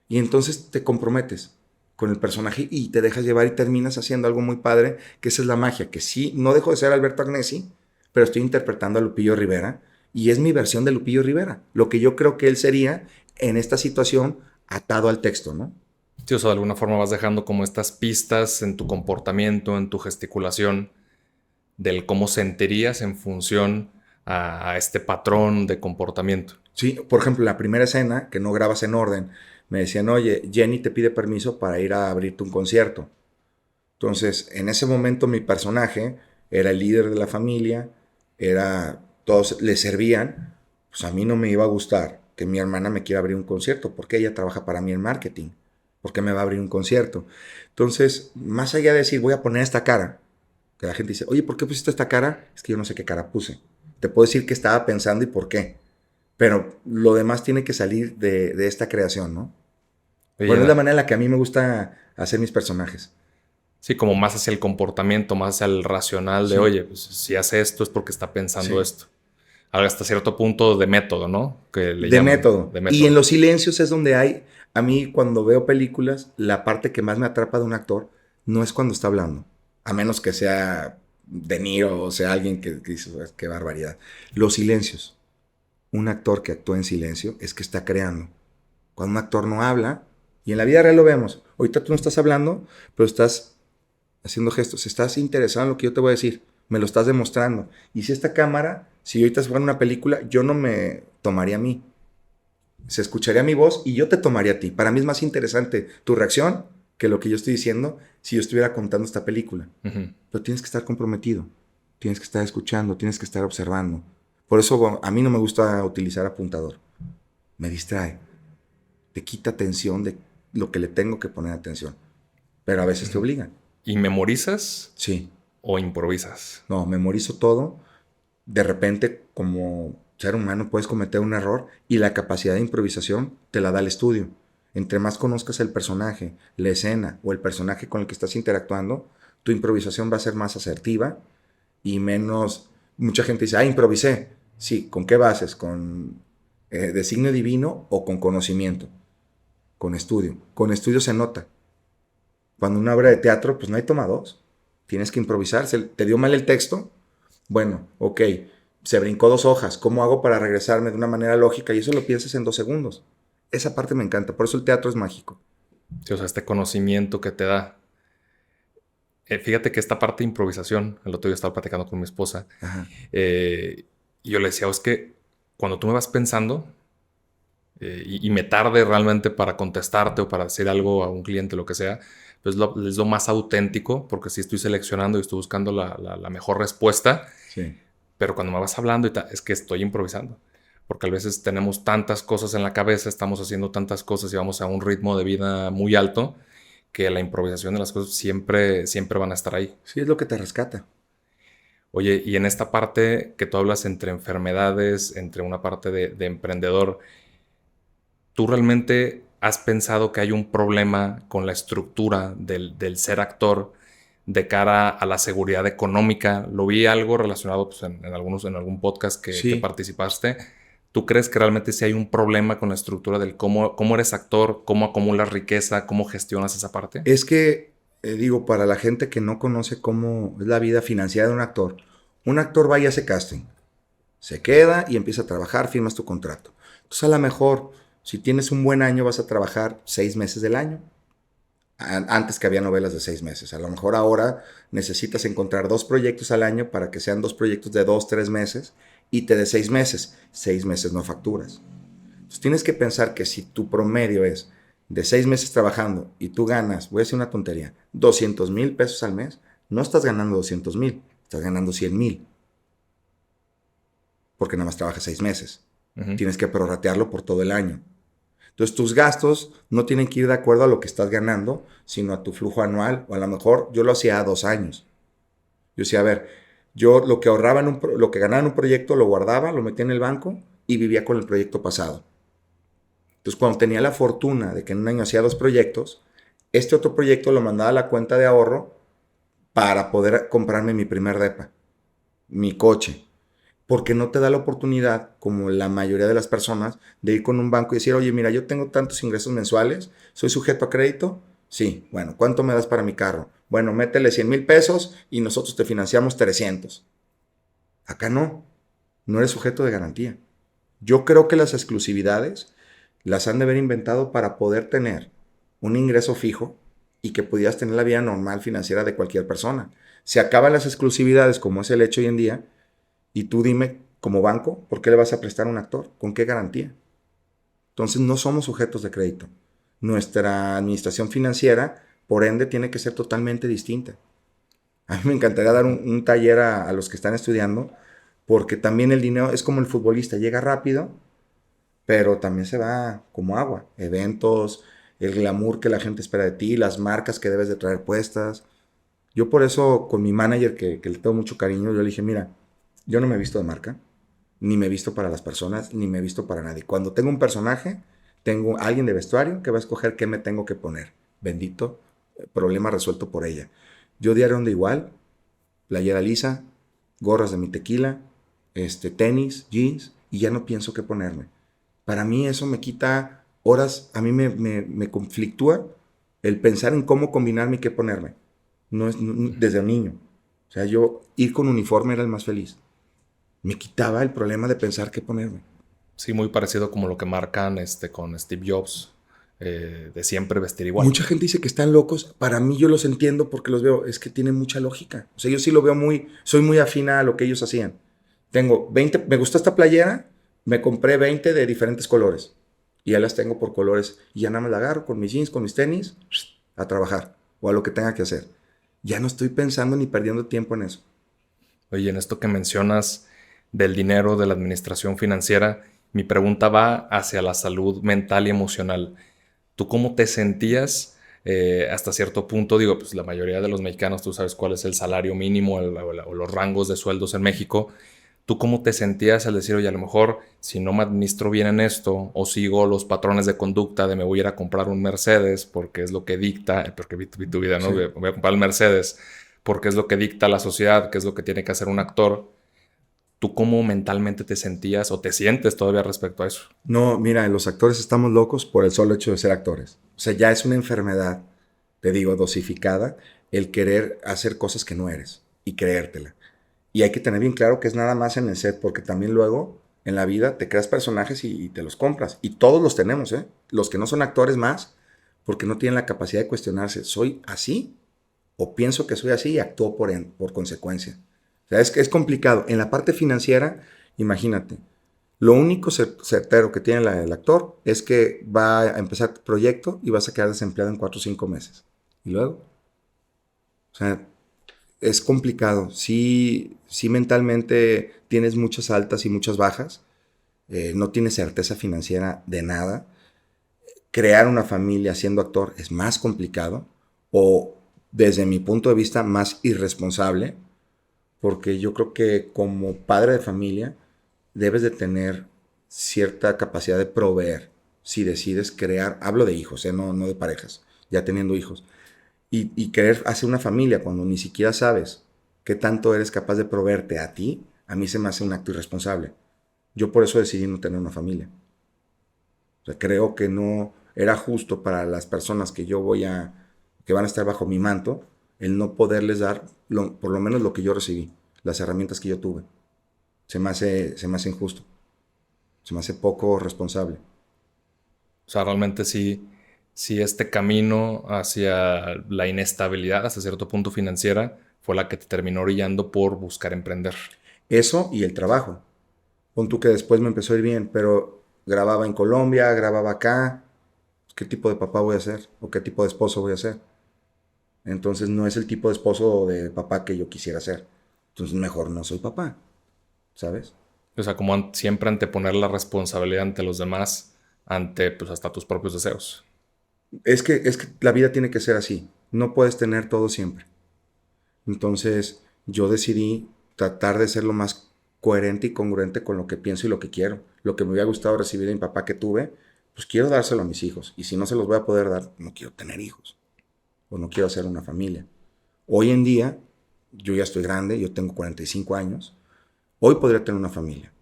A: Y entonces te comprometes con el personaje y te dejas llevar y terminas haciendo algo muy padre, que esa es la magia, que sí, no dejo de ser Alberto Agnesi, pero estoy interpretando a Lupillo Rivera y es mi versión de Lupillo Rivera, lo que yo creo que él sería en esta situación atado al texto, ¿no?
B: Sí, o sea, de alguna forma vas dejando como estas pistas en tu comportamiento, en tu gesticulación, del cómo sentirías en función a este patrón de comportamiento.
A: Sí, por ejemplo, la primera escena, que no grabas en orden, me decían, oye, Jenny te pide permiso para ir a abrirte un concierto. Entonces, en ese momento mi personaje era el líder de la familia, todos le servían, pues a mí no me iba a gustar que mi hermana me quiera abrir un concierto, porque ella trabaja para mí en marketing, porque me va a abrir un concierto. Entonces, más allá de decir, voy a poner esta cara, que la gente dice, oye, ¿por qué pusiste esta cara? Es que yo no sé qué cara puse. Te puedo decir qué estaba pensando y por qué, pero lo demás tiene que salir de esta creación, ¿no?
B: Oye,
A: Bueno, es la manera en la que a mí me gusta hacer mis personajes.
B: sí, como más hacia el comportamiento, más hacia el racional de,
A: Sí,
B: oye, pues si hace esto es porque está pensando
A: sí.
B: esto. Hasta cierto punto de método, ¿no? Que le
A: De
B: llaman
A: método.
B: de
A: Y en
B: método.
A: los silencios es donde a mí cuando veo películas, la parte que más me atrapa de un actor no es cuando está hablando, a menos que sea De Niro o sea alguien que dice, qué barbaridad. Los silencios. Un actor que actúa en silencio es que está creando. Cuando un actor no habla, y en la vida real lo vemos, ahorita tú no estás hablando, pero estás haciendo gestos, estás interesado en lo que yo te voy a decir, me lo estás demostrando. Y si esta cámara, si ahorita fuera una película, yo no me tomaría a mí, se escucharía mi voz y yo te tomaría a ti. Para mí es más interesante tu reacción que lo que yo estoy diciendo si yo estuviera contando esta película.
B: Ujú.
A: Pero tienes que estar comprometido, tienes que estar escuchando, tienes que estar observando. Por eso bueno, a mí no me gusta utilizar apuntador. Me distrae, te quita atención de lo que le tengo que poner atención. Pero a veces te obligan.
B: ¿Y memorizas
A: Sí,
B: o improvisas?
A: no, memorizo todo. De repente, como ser humano, puedes cometer un error y la capacidad de improvisación te la da el estudio. Entre más conozcas el personaje, la escena o el personaje con el que estás interactuando, tu improvisación va a ser más asertiva y menos... Mucha gente dice, improvisé. Sí, ¿con qué bases? ¿Con designio divino o con conocimiento? Con estudio. Con estudio se nota. Cuando una obra de teatro, pues no hay toma dos. Tienes que improvisar. ¿Te dio mal el texto? Bueno, ok, se brincó 2 hojas. ¿Cómo hago para regresarme de una manera lógica? Y eso lo piensas en 2 segundos. Esa parte me encanta. Por eso el teatro es mágico.
B: Sí, o sea, este conocimiento que te da. Fíjate que esta parte de improvisación, el otro día estaba platicando con mi esposa,
A: Ajá.
B: y yo le decía, es que cuando tú me vas pensando y me tarde realmente para contestarte o para decir algo a un cliente, lo que sea, pues es lo más auténtico, porque sí estoy seleccionando y estoy buscando la mejor respuesta,
A: Sí.
B: pero cuando me vas hablando es que estoy improvisando. Porque a veces tenemos tantas cosas en la cabeza, estamos haciendo tantas cosas y vamos a un ritmo de vida muy alto que la improvisación de las cosas siempre, siempre van a estar ahí.
A: Sí, es lo que te rescata.
B: Oye, y en esta parte que tú hablas entre enfermedades, entre una parte de emprendedor, ¿tú realmente has pensado que hay un problema con la estructura del ser actor? de cara a la seguridad económica. Lo vi algo relacionado pues, en algún podcast que participaste. ¿Tú crees que realmente sí hay un problema con la estructura del cómo eres actor, cómo acumulas riqueza, cómo gestionas esa parte?
A: Es que, para la gente que no conoce cómo es la vida financiera de un actor va y hace casting, se queda y empieza a trabajar, firmas tu contrato. Entonces, a lo mejor, si tienes un buen año, vas a trabajar 6 meses del año. Antes que había novelas de 6 meses. A lo mejor ahora necesitas encontrar 2 proyectos al año para que sean 2 proyectos de 2, 3 meses y te dé 6 meses. 6 meses no facturas. Entonces tienes que pensar que si tu promedio es de 6 meses trabajando y tú ganas, voy a decir una tontería, 200,000 pesos al mes, no estás ganando 200,000, estás ganando 100,000. Porque nada más trabajas 6 meses. Tienes que prorratearlo por todo el año. Entonces tus gastos no tienen que ir de acuerdo a lo que estás ganando, sino a tu flujo anual. O a lo mejor yo lo hacía a 2 años. Yo decía, a ver, yo lo que ahorraba lo que ganaba en un proyecto lo guardaba, lo metía en el banco y vivía con el proyecto pasado. Entonces cuando tenía la fortuna de que en un año hacía 2 proyectos, este otro proyecto lo mandaba a la cuenta de ahorro para poder comprarme mi primer depa, mi coche. Porque no te da la oportunidad, como la mayoría de las personas, de ir con un banco y decir, oye, mira, yo tengo tantos ingresos mensuales, ¿soy sujeto a crédito? Sí. Bueno, ¿cuánto me das para mi carro? Bueno, métele 100,000 pesos y nosotros te financiamos 300. Acá no eres sujeto de garantía. Yo creo que las exclusividades las han de haber inventado para poder tener un ingreso fijo y que pudieras tener la vida normal financiera de cualquier persona. Se acaban las exclusividades, como es el hecho hoy en día, y tú dime, como banco, ¿por qué le vas a prestar a un actor? ¿Con qué garantía? Entonces no somos sujetos de crédito. Nuestra administración financiera, por ende, tiene que ser totalmente distinta. A mí me encantaría dar un taller a los que están estudiando, porque también el dinero es como el futbolista, llega rápido, pero también se va como agua. Eventos, el glamour que la gente espera de ti, las marcas que debes de traer puestas. Yo por eso, con mi manager, que le tengo mucho cariño, yo le dije, mira, yo no me he visto de marca, ni me he visto para las personas, ni me he visto para nadie. Cuando tengo un personaje, tengo alguien de vestuario que va a escoger qué me tengo que poner. Bendito, problema resuelto por ella. Yo diario ando igual, playera lisa, gorras de mi tequila, tenis, jeans, y ya no pienso qué ponerme. Para mí eso me quita horas, a mí me conflictúa el pensar en cómo combinarme y qué ponerme. Desde un niño. O sea, yo ir con uniforme era el más feliz. Me quitaba el problema de pensar qué ponerme.
B: Sí, muy parecido como lo que marcan con Steve Jobs, de siempre vestir igual.
A: Mucha gente dice que están locos. Para mí yo los entiendo porque los veo. Es que tienen mucha lógica. O sea, yo sí lo veo soy muy afina a lo que ellos hacían. Tengo 20, me gustó esta playera, me compré 20 de diferentes colores. Y ya las tengo por colores. Y ya nada más la agarro con mis jeans, con mis tenis, a trabajar. O a lo que tenga que hacer. Ya no estoy pensando ni perdiendo tiempo en eso.
B: Oye, en esto que mencionas del dinero, de la administración financiera, mi pregunta va hacia la salud mental y emocional. ¿Tú cómo te sentías hasta cierto punto? Digo, pues la mayoría de los mexicanos, tú sabes cuál es el salario mínimo o los rangos de sueldos en México. ¿Tú cómo te sentías al decir, oye, a lo mejor si no me administro bien en esto o sigo los patrones de conducta de me voy a ir a comprar un Mercedes porque es lo que dicta, porque vi tu vida, ¿no?
A: Sí.
B: Voy a comprar el Mercedes porque es lo que dicta la sociedad, que es lo que tiene que hacer un actor? ¿Tú cómo mentalmente te sentías o te sientes todavía respecto a eso?
A: No, mira, los actores estamos locos por el solo hecho de ser actores. O sea, ya es una enfermedad, te digo, dosificada, el querer hacer cosas que no eres y creértela. Y hay que tener bien claro que es nada más en el set, porque también luego en la vida te creas personajes y te los compras. Y todos los tenemos, ¿eh? Los que no son actores más, porque no tienen la capacidad de cuestionarse, ¿soy así? ¿O pienso que soy así y actúo por consecuencia? O sea, es complicado. En la parte financiera, imagínate, lo único certero que tiene el actor es que va a empezar tu proyecto y vas a quedar desempleado en 4 o 5 meses. ¿Y luego? O sea, es complicado. Sí, sí mentalmente tienes muchas altas y muchas bajas. No tienes certeza financiera de nada. Crear una familia siendo actor es más complicado o, desde mi punto de vista, más irresponsable, porque yo creo que como padre de familia debes de tener cierta capacidad de proveer si decides crear, hablo de hijos, no de parejas, ya teniendo hijos, Y querer hacer una familia cuando ni siquiera sabes qué tanto eres capaz de proveerte a ti, a mí se me hace un acto irresponsable. Yo por eso decidí no tener una familia. O sea, creo que no era justo para las personas que van a estar bajo mi manto, el no poderles dar por lo menos lo que yo recibí, las herramientas que yo tuve. Se me hace injusto. Se me hace poco responsable.
B: O sea, realmente sí este camino hacia la inestabilidad, hasta cierto punto financiera, fue la que te terminó orillando por buscar emprender.
A: Eso y el trabajo. Pon tú que después me empezó a ir bien, pero grababa en Colombia, grababa acá. ¿Qué tipo de papá voy a ser? ¿O qué tipo de esposo voy a ser? Entonces no es el tipo de esposo o de papá que yo quisiera ser. Entonces mejor no soy papá, ¿sabes?
B: O sea, como siempre anteponer la responsabilidad ante los demás, ante pues hasta tus propios deseos.
A: Es que la vida tiene que ser así. No puedes tener todo siempre. Entonces yo decidí tratar de ser lo más coherente y congruente con lo que pienso y lo que quiero. Lo que me hubiera gustado recibir de mi papá que tuve, pues quiero dárselo a mis hijos. Y si no se los voy a poder dar, no quiero tener hijos. O no quiero hacer una familia. Hoy en día, yo ya estoy grande, yo tengo 45 años. Hoy podría tener una familia.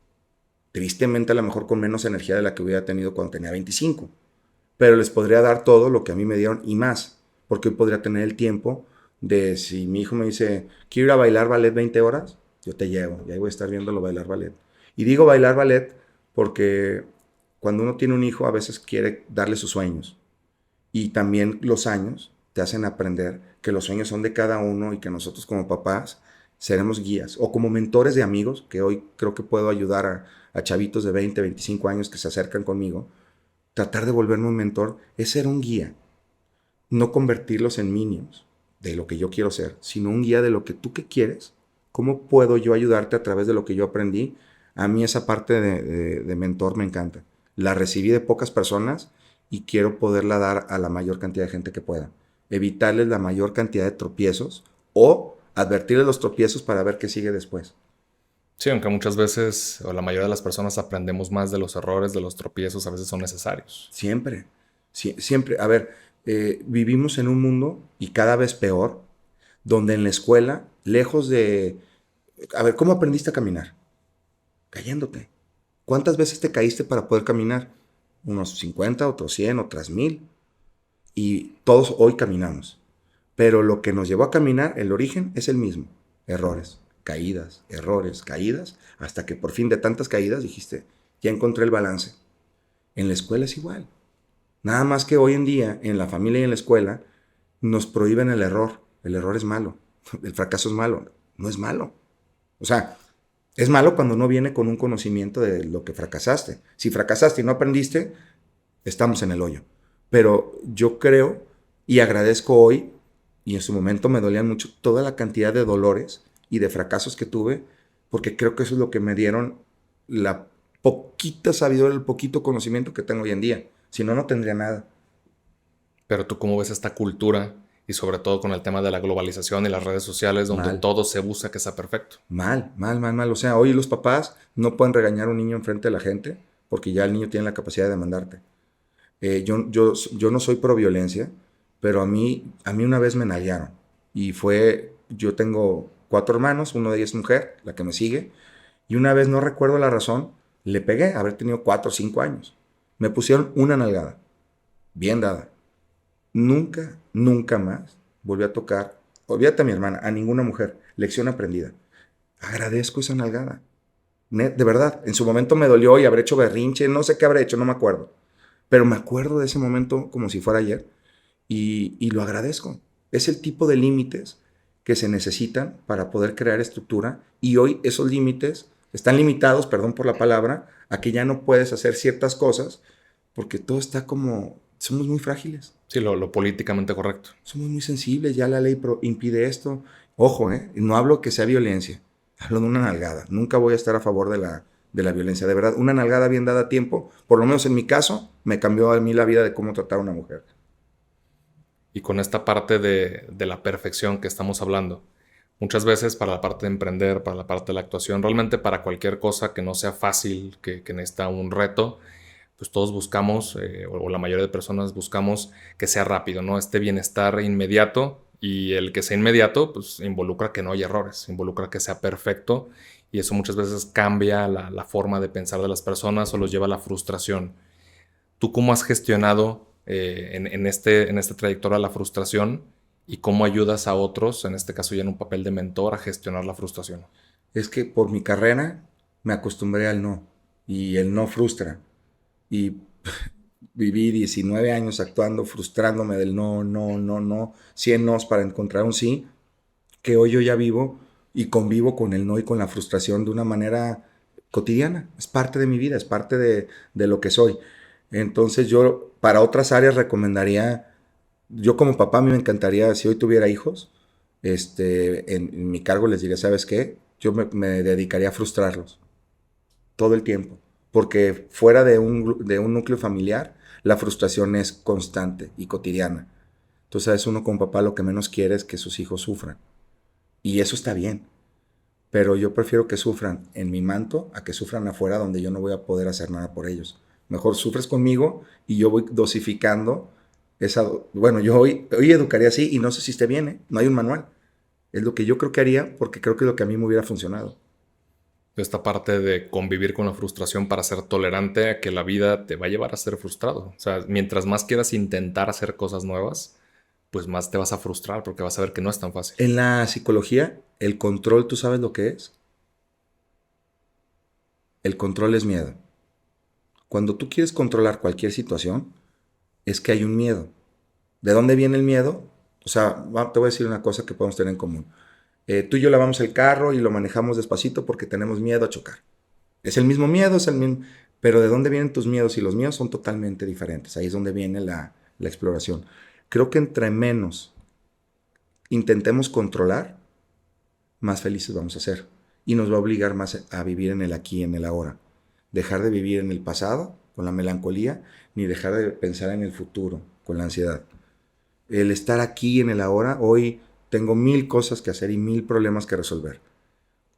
A: Tristemente, a lo mejor con menos energía de la que hubiera tenido cuando tenía 25. Pero les podría dar todo lo que a mí me dieron y más. Porque hoy podría tener el tiempo de si mi hijo me dice, quiero ir a bailar ballet 20 horas, yo te llevo. Y ahí voy a estar viéndolo bailar ballet. Y digo bailar ballet porque cuando uno tiene un hijo a veces quiere darle sus sueños. Y también los años te hacen aprender que los sueños son de cada uno y que nosotros como papás seremos guías o como mentores de amigos, que hoy creo que puedo ayudar a chavitos de 20, 25 años que se acercan conmigo. Tratar de volverme un mentor es ser un guía, no convertirlos en minions de lo que yo quiero ser, sino un guía de lo que tú que quieres. ¿Cómo puedo yo ayudarte a través de lo que yo aprendí? A mí esa parte de mentor me encanta. La recibí de pocas personas y quiero poderla dar a la mayor cantidad de gente que pueda. Evitarles la mayor cantidad de tropiezos o advertirles los tropiezos para ver qué sigue después.
B: Sí, aunque muchas veces, o la mayoría de las personas aprendemos más de los errores, de los tropiezos, a veces son necesarios.
A: Siempre, siempre. A ver, vivimos en un mundo y cada vez peor, donde en la escuela, lejos de... A ver, ¿cómo aprendiste a caminar? Cayéndote. ¿Cuántas veces te caíste para poder caminar? Unos 50, otros 100, otras 1000. Y todos hoy caminamos. Pero lo que nos llevó a caminar, el origen es el mismo. Errores, caídas, hasta que por fin de tantas caídas dijiste, ya encontré el balance. En la escuela es igual. Nada más que hoy en día, en la familia y en la escuela, nos prohíben el error. El error es malo. El fracaso es malo. No es malo. O sea, es malo cuando no viene con un conocimiento de lo que fracasaste. Si fracasaste y no aprendiste, estamos en el hoyo. Pero yo creo y agradezco hoy, y en su momento me dolían mucho, toda la cantidad de dolores y de fracasos que tuve, porque creo que eso es lo que me dieron la poquita sabiduría, el poquito conocimiento que tengo hoy en día. Si no, no tendría nada.
B: Pero tú cómo ves esta cultura y sobre todo con el tema de la globalización y las redes sociales donde
A: Mal.
B: todo se busca que sea perfecto.
A: Mal, mal, mal, mal. O sea, hoy los papás no pueden regañar a un niño enfrente de la gente porque ya el niño tiene la capacidad de demandarte. Yo no soy pro violencia, pero a mí una vez me nalguearon. Y yo tengo 4 hermanos, uno de ellos es mujer, la que me sigue, y una vez, no recuerdo la razón, le pegué, haber tenido 4 o 5 años. Me pusieron una nalgada, bien dada. Nunca, nunca más volví a tocar, olvídate a mi hermana, a ninguna mujer. Lección aprendida. Agradezco esa nalgada. De verdad, en su momento me dolió y habré hecho berrinche, no sé qué habré hecho, no me acuerdo. Pero me acuerdo de ese momento como si fuera ayer y lo agradezco. Es el tipo de límites que se necesitan para poder crear estructura y hoy esos límites están limitados, perdón por la palabra, a que ya no puedes hacer ciertas cosas porque todo está como, somos muy frágiles.
B: Sí, lo políticamente correcto.
A: Somos muy sensibles, ya la ley impide esto. Ojo, no hablo que sea violencia, hablo de una nalgada. Nunca voy a estar a favor de la violencia. De verdad, una nalgada bien dada a tiempo, por lo menos en mi caso, me cambió a mí la vida de cómo tratar a una mujer.
B: Y con esta parte de la perfección que estamos hablando, muchas veces para la parte de emprender, para la parte de la actuación, realmente para cualquier cosa que no sea fácil, que necesita un reto, pues todos buscamos, o la mayoría de personas buscamos que sea rápido, ¿no? Este bienestar inmediato, y el que sea inmediato, pues involucra que no haya errores, involucra que sea perfecto, y eso muchas veces cambia la forma de pensar de las personas o los lleva a la frustración. ¿Tú cómo has gestionado en esta trayectoria la frustración y cómo ayudas a otros, en este caso ya en un papel de mentor, a gestionar la frustración?
A: Es que por mi carrera me acostumbré al no y el no frustra. Y viví 19 años actuando, frustrándome del no, no, no, no, 100 nos para encontrar un sí, que hoy yo ya vivo y convivo con el no y con la frustración de una manera cotidiana. Es parte de mi vida, es parte de lo que soy. Entonces yo para otras áreas recomendaría, yo como papá a mí me encantaría, si hoy tuviera hijos, en mi cargo les diría, ¿sabes qué? Yo me dedicaría a frustrarlos todo el tiempo, porque fuera de un núcleo familiar, la frustración es constante y cotidiana. Entonces, es uno como papá lo que menos quiere es que sus hijos sufran. Y eso está bien, pero yo prefiero que sufran en mi manto a que sufran afuera donde yo no voy a poder hacer nada por ellos. Mejor sufres conmigo y yo voy dosificando esa... Bueno, yo hoy educaría así y no sé si esté bien, ¿eh? No hay un manual. Es lo que yo creo que haría porque creo que es lo que a mí me hubiera funcionado.
B: Esta parte de convivir con la frustración para ser tolerante a que la vida te va a llevar a ser frustrado. O sea, mientras más quieras intentar hacer cosas nuevas, pues más te vas a frustrar porque vas a ver que no es tan fácil.
A: En la psicología, el control, ¿tú sabes lo que es? El control es miedo. Cuando tú quieres controlar cualquier situación, es que hay un miedo. ¿De dónde viene el miedo? O sea, te voy a decir una cosa que podemos tener en común. Tú y yo lavamos el carro y lo manejamos despacito porque tenemos miedo a chocar. Es el mismo miedo, es el mismo... Pero ¿de dónde vienen tus miedos? Y los míos son totalmente diferentes. Ahí es donde viene la exploración. Creo que entre menos intentemos controlar, más felices vamos a ser. Y nos va a obligar más a vivir en el aquí y en el ahora. Dejar de vivir en el pasado con la melancolía, ni dejar de pensar en el futuro con la ansiedad. El estar aquí en el ahora, hoy tengo 1000 cosas que hacer y 1000 problemas que resolver.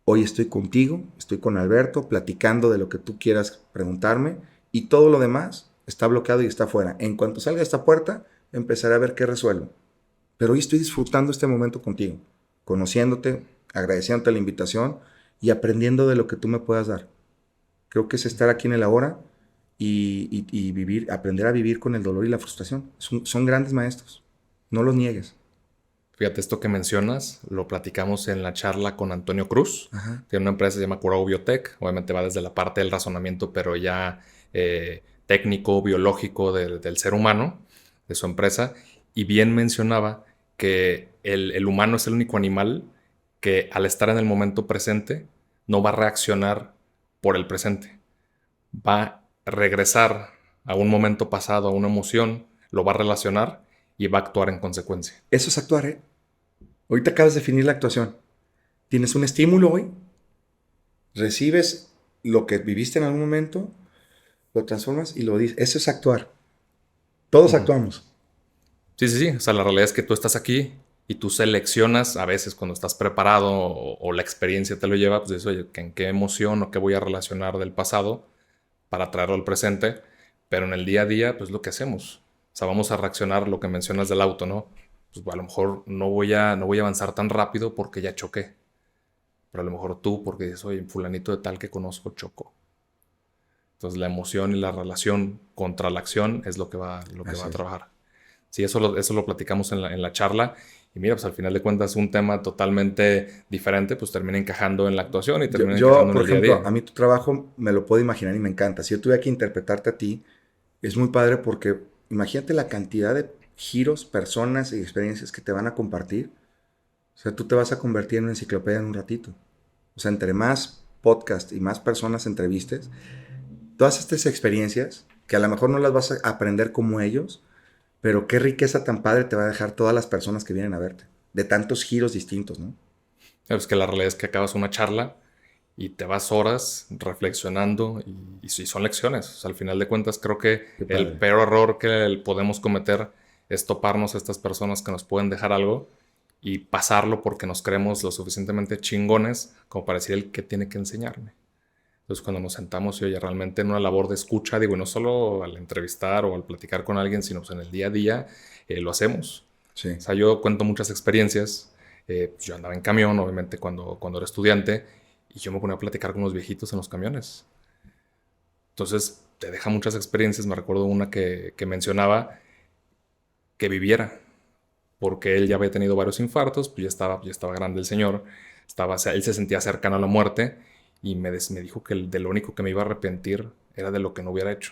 A: Hoy estoy contigo, estoy con Alberto, platicando de lo que tú quieras preguntarme y todo lo demás está bloqueado y está afuera. En cuanto salga esta puerta, empezaré a ver qué resuelvo. Pero hoy estoy disfrutando este momento contigo, conociéndote, agradeciéndote la invitación y aprendiendo de lo que tú me puedas dar. Creo que es estar aquí en el ahora y vivir, aprender a vivir con el dolor y la frustración. Son grandes maestros, no los niegues.
B: Fíjate, esto que mencionas, lo platicamos en la charla con Antonio Cruz,
A: Ajá.
B: que es una empresa que se llama Curao Biotech. Obviamente va desde la parte del razonamiento, pero ya técnico, biológico del ser humano, de su empresa. Y bien mencionaba que el humano es el único animal que al estar en el momento presente no va a reaccionar por el presente. Va a regresar a un momento pasado, a una emoción, lo va a relacionar y va a actuar en consecuencia.
A: Eso es actuar, ¿eh? Ahorita acabas de definir la actuación. Tienes un estímulo hoy, recibes lo que viviste en algún momento, lo transformas y lo dices. Eso es actuar. Todos actuamos.
B: Sí, sí, sí. O sea, la realidad es que tú estás aquí y tú seleccionas a veces cuando estás preparado o la experiencia te lo lleva, pues dices, oye, ¿en qué emoción o qué voy a relacionar del pasado para traerlo al presente? Pero en el día a día, pues lo que hacemos. O sea, vamos a reaccionar lo que mencionas del auto, ¿no? Pues a lo mejor no voy a avanzar tan rápido porque ya choqué. Pero a lo mejor tú, porque dices, oye, fulanito de tal que conozco chocó. Entonces la emoción y la relación contra la acción es lo que va a trabajar. Sí, eso lo platicamos en la charla. Y mira, pues al final de cuentas, un tema totalmente diferente, pues termina encajando en la actuación y termina encajando en
A: Por
B: el día a
A: ejemplo,
B: día.
A: a mí tu trabajo me lo puedo imaginar y me encanta. Si yo tuviera que interpretarte a ti, es muy padre porque imagínate la cantidad de giros, personas y experiencias que te van a compartir. O sea, tú te vas a convertir en una enciclopedia en un ratito. O sea, entre más podcast y más personas entrevistes, todas estas experiencias, que a lo mejor no las vas a aprender como ellos, pero qué riqueza tan padre te va a dejar todas las personas que vienen a verte, de tantos giros distintos, ¿no?
B: Es que la realidad es que acabas una charla y te vas horas reflexionando y sí, son lecciones. O sea, al final de cuentas, creo que
A: Qué
B: el
A: padre.
B: peor error que podemos cometer es toparnos a estas personas que nos pueden dejar algo y pasarlo porque nos creemos lo suficientemente chingones como para decir el que tiene que enseñarme. Entonces Entonces cuando nos sentamos y oye, realmente en una labor de escucha, digo, y no solo al entrevistar o al platicar con alguien, sino pues, en el día a día lo hacemos.
A: Sí.
B: O sea, yo cuento muchas experiencias. Yo andaba en camión, obviamente, cuando era estudiante, y yo me ponía a platicar con los viejitos en los camiones. Entonces, te deja muchas experiencias. Me recuerdo una que mencionaba que viviera, porque él ya había tenido varios infartos, pues ya estaba grande el señor, él se sentía cercano a la muerte, y me dijo que de lo único que me iba a arrepentir era de lo que no hubiera hecho.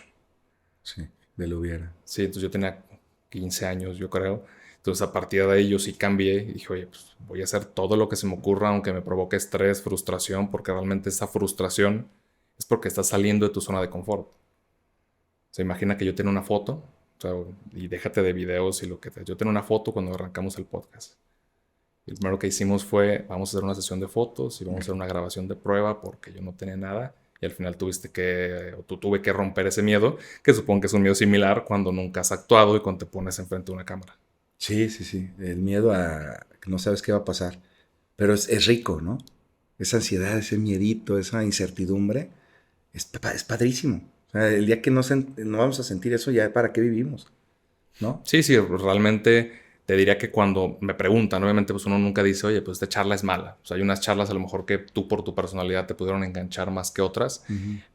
A: Sí, de lo hubiera.
B: Sí, entonces yo tenía 15 años, yo creo. Entonces a partir de ahí yo sí cambié y dije, oye, pues voy a hacer todo lo que se me ocurra, aunque me provoque estrés, frustración, porque realmente esa frustración es porque estás saliendo de tu zona de confort. O sea, imagina que yo tengo una foto, o sea, y déjate de videos y lo que te... Yo tengo una foto cuando arrancamos el podcast. Y lo primero que hicimos fue, vamos a hacer una sesión de fotos y vamos a hacer una grabación de prueba porque yo no tenía nada. Y al final tú tuve que romper ese miedo, que supongo que es un miedo similar cuando nunca has actuado y cuando te pones enfrente de una cámara.
A: Sí, sí, sí. El miedo a que no sabes qué va a pasar. Pero es rico, ¿no? Esa ansiedad, ese miedito, esa incertidumbre, es padrísimo. O sea, el día que no vamos a sentir eso, ya para qué vivimos, ¿no?
B: Sí, sí, realmente te diría que cuando me preguntan, obviamente pues uno nunca dice, oye, pues esta charla es mala. O sea, hay unas charlas a lo mejor que tú por tu personalidad te pudieron enganchar más que otras,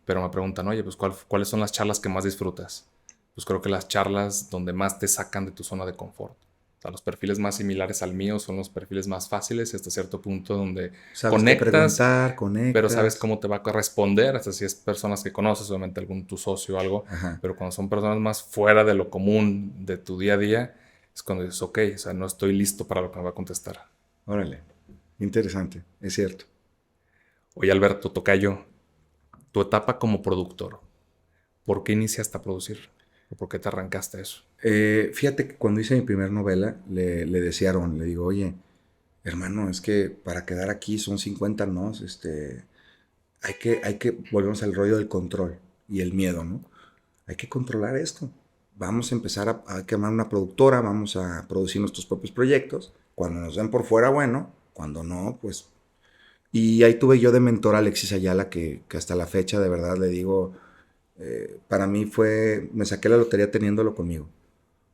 B: pero me preguntan, oye, pues ¿cuáles son las charlas que más disfrutas? Pues creo que las charlas donde más te sacan de tu zona de confort. O sea, los perfiles más similares al mío son los perfiles más fáciles hasta cierto punto donde
A: Sabes qué
B: conectas,
A: preguntar,
B: pero sabes
A: conectas.
B: cómo te va a responder, hasta si es personas que conoces, obviamente algún tu socio o algo,
A: Ajá.
B: pero cuando son personas más fuera de lo común de tu día a día, es cuando dices, ok, o sea, no estoy listo para lo que me va a contestar.
A: Órale. Interesante, es cierto.
B: Oye, Alberto, tocayo, tu etapa como productor, ¿por qué iniciaste a producir? ¿O por qué te arrancaste a eso?
A: Fíjate que cuando hice mi primera novela, le decía a Aaron, le digo, oye, hermano, es que para quedar aquí son 50 no, volvemos al rollo del control y el miedo, ¿no? Hay que controlar esto. Vamos a empezar a quemar una productora, vamos a producir nuestros propios proyectos. Cuando nos den por fuera, bueno, cuando no, pues... Y ahí tuve yo de mentor a Alexis Ayala, que hasta la fecha de verdad le digo, para mí me saqué la lotería teniéndolo conmigo,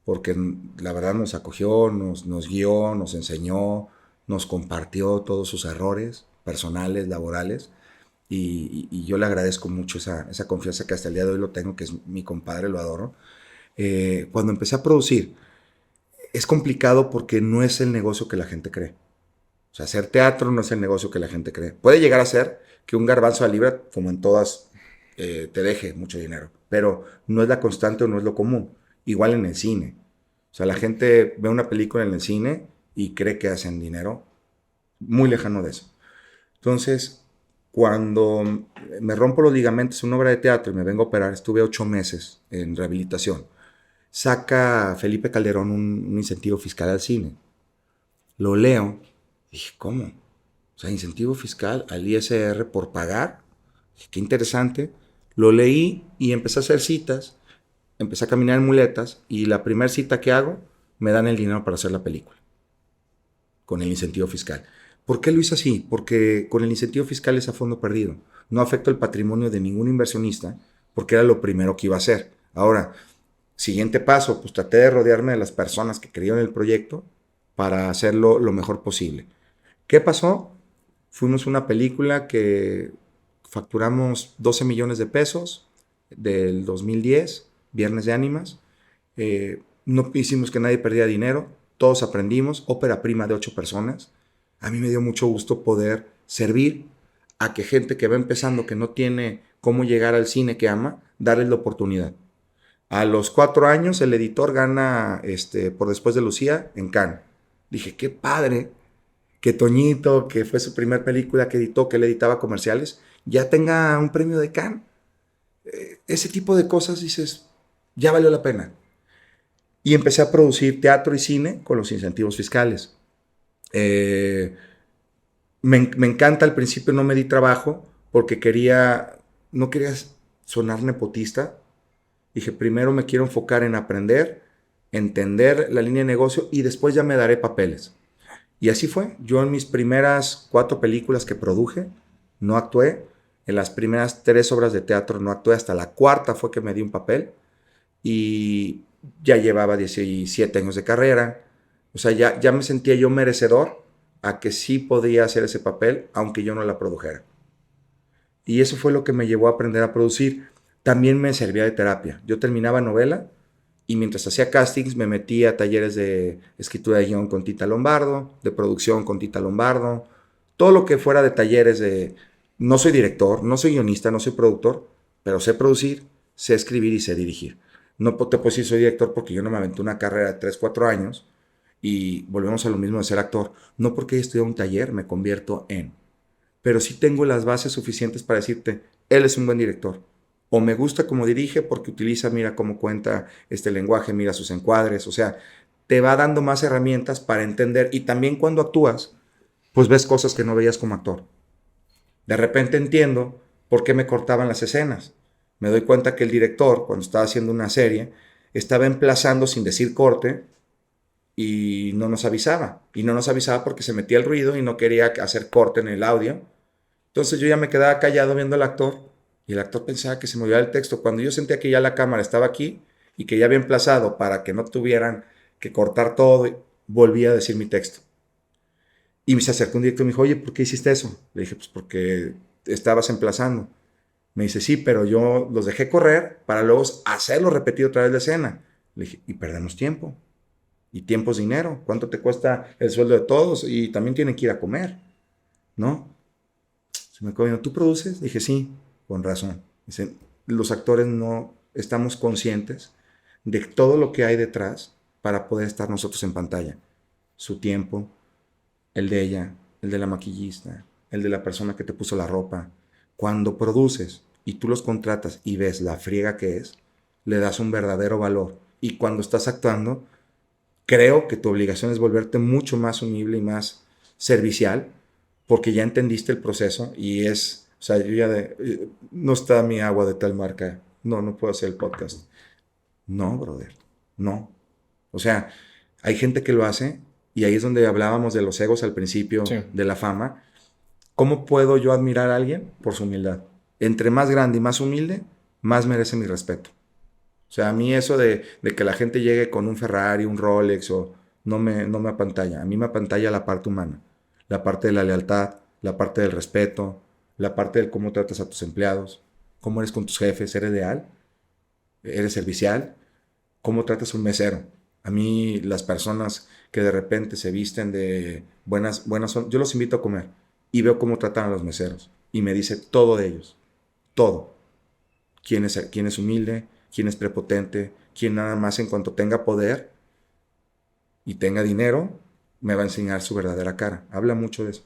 A: porque la verdad nos acogió, nos guió, nos enseñó, nos compartió todos sus errores personales, laborales, y yo le agradezco mucho esa confianza que hasta el día de hoy lo tengo, que es mi compadre, lo adoro. Cuando empecé a producir, es complicado porque no es el negocio que la gente cree. O sea, hacer teatro no es el negocio que la gente cree. Puede llegar a ser que un garbanzo a libra, como en todas, te deje mucho dinero, pero no es la constante o no es lo común. Igual en el cine. O sea, la gente ve una película en el cine y cree que hacen dinero, muy lejano de eso. Entonces, cuando me rompo los ligamentos en una obra de teatro y me vengo a operar, estuve 8 meses en rehabilitación. Saca Felipe Calderón un incentivo fiscal al cine. Lo leo. Dije, ¿cómo? O sea, incentivo fiscal al ISR por pagar. Dije, qué interesante. Lo leí y empecé a hacer citas. Empecé a caminar en muletas y la primera cita que hago me dan el dinero para hacer la película. Con el incentivo fiscal. ¿Por qué lo hice así? Porque con el incentivo fiscal es a fondo perdido. No afecta el patrimonio de ningún inversionista porque era lo primero que iba a hacer. Ahora, siguiente paso, pues traté de rodearme de las personas que creían en el proyecto para hacerlo lo mejor posible. ¿Qué pasó? Fuimos una película que facturamos 12 millones de pesos del 2010, Viernes de Ánimas. No hicimos que nadie perdiera dinero, todos aprendimos, ópera prima de 8 personas. A mí me dio mucho gusto poder servir a que gente que va empezando, que no tiene cómo llegar al cine que ama, darles la oportunidad. A los 4 años el editor gana por Después de Lucía en Cannes. Dije, qué padre que Toñito, que fue su primer película que editó, que él editaba comerciales, ya tenga un premio de Cannes. Ese tipo de cosas dices, ya valió la pena. Y empecé a producir teatro y cine con los incentivos fiscales. Me encanta, al principio no me di trabajo porque no quería sonar nepotista. Dije, primero me quiero enfocar en aprender, entender la línea de negocio y después ya me daré papeles. Y así fue. Yo en mis primeras 4 películas que produje, no actué. En las primeras 3 obras de teatro no actué, hasta la cuarta fue que me di un papel y ya llevaba 17 años de carrera. O sea, ya me sentía yo merecedor a que sí podía hacer ese papel, aunque yo no la produjera. Y eso fue lo que me llevó a aprender a producir. También me servía de terapia. Yo terminaba novela y mientras hacía castings me metía a talleres de escritura de guión con Tita Lombardo, de producción con Tita Lombardo, todo lo que fuera de talleres de... No soy director, no soy guionista, no soy productor, pero sé producir, sé escribir y sé dirigir. No te puedo decir soy director porque yo no me aventé una carrera de 3, 4 años y volvemos a lo mismo de ser actor. No porque haya estudiado un taller me convierto en... Pero sí tengo las bases suficientes para decirte, él es un buen director. O me gusta cómo dirige porque utiliza, mira cómo cuenta este lenguaje, mira sus encuadres. O sea, te va dando más herramientas para entender. Y también cuando actúas, pues ves cosas que no veías como actor. De repente entiendo por qué me cortaban las escenas. Me doy cuenta que el director, cuando estaba haciendo una serie, estaba emplazando sin decir corte y no nos avisaba. Y no nos avisaba porque se metía el ruido y no quería hacer corte en el audio. Entonces yo ya me quedaba callado viendo al actor y el actor pensaba que se me olvidaba el texto. Cuando yo sentía que ya la cámara estaba aquí y que ya había emplazado para que no tuvieran que cortar todo, volví a decir mi texto. Y se acercó un director y me dijo, oye, ¿por qué hiciste eso? Le dije, pues porque estabas emplazando. Me dice, sí, pero yo los dejé correr para luego hacerlo repetir otra vez la escena. Le dije, y perdemos tiempo. Y tiempo es dinero. ¿Cuánto te cuesta el sueldo de todos? Y también tienen que ir a comer, ¿no? Se me quedó, ¿tú produces? Dije, sí, con razón. Dice, los actores no estamos conscientes de todo lo que hay detrás para poder estar nosotros en pantalla. Su tiempo, el de ella, el de la maquillista, el de la persona que te puso la ropa. Cuando produces y tú los contratas y ves la friega que es, le das un verdadero valor. Y cuando estás actuando, creo que tu obligación es volverte mucho más humilde y más servicial, porque ya entendiste el proceso y es, o sea, yo ya no está mi agua de tal marca, no puedo hacer el podcast. No, brother, no. O sea, hay gente que lo hace y ahí es donde hablábamos de los egos al principio,
B: Sí.
A: de la fama. ¿Cómo puedo yo admirar a alguien? Por su humildad. Entre más grande y más humilde, más merece mi respeto. O sea, a mí eso de que la gente llegue con un Ferrari, un Rolex, no me apantalla. A mí me apantalla la parte humana, la parte de la lealtad, la parte del respeto, la parte de cómo tratas a tus empleados, cómo eres con tus jefes, eres leal, eres servicial, cómo tratas a un mesero. A mí las personas que de repente se visten de buenas, yo los invito a comer y veo cómo tratan a los meseros y me dice todo de ellos, todo. Quién es humilde, quién es prepotente, quién nada más en cuanto tenga poder y tenga dinero, me va a enseñar su verdadera cara. Habla mucho de eso.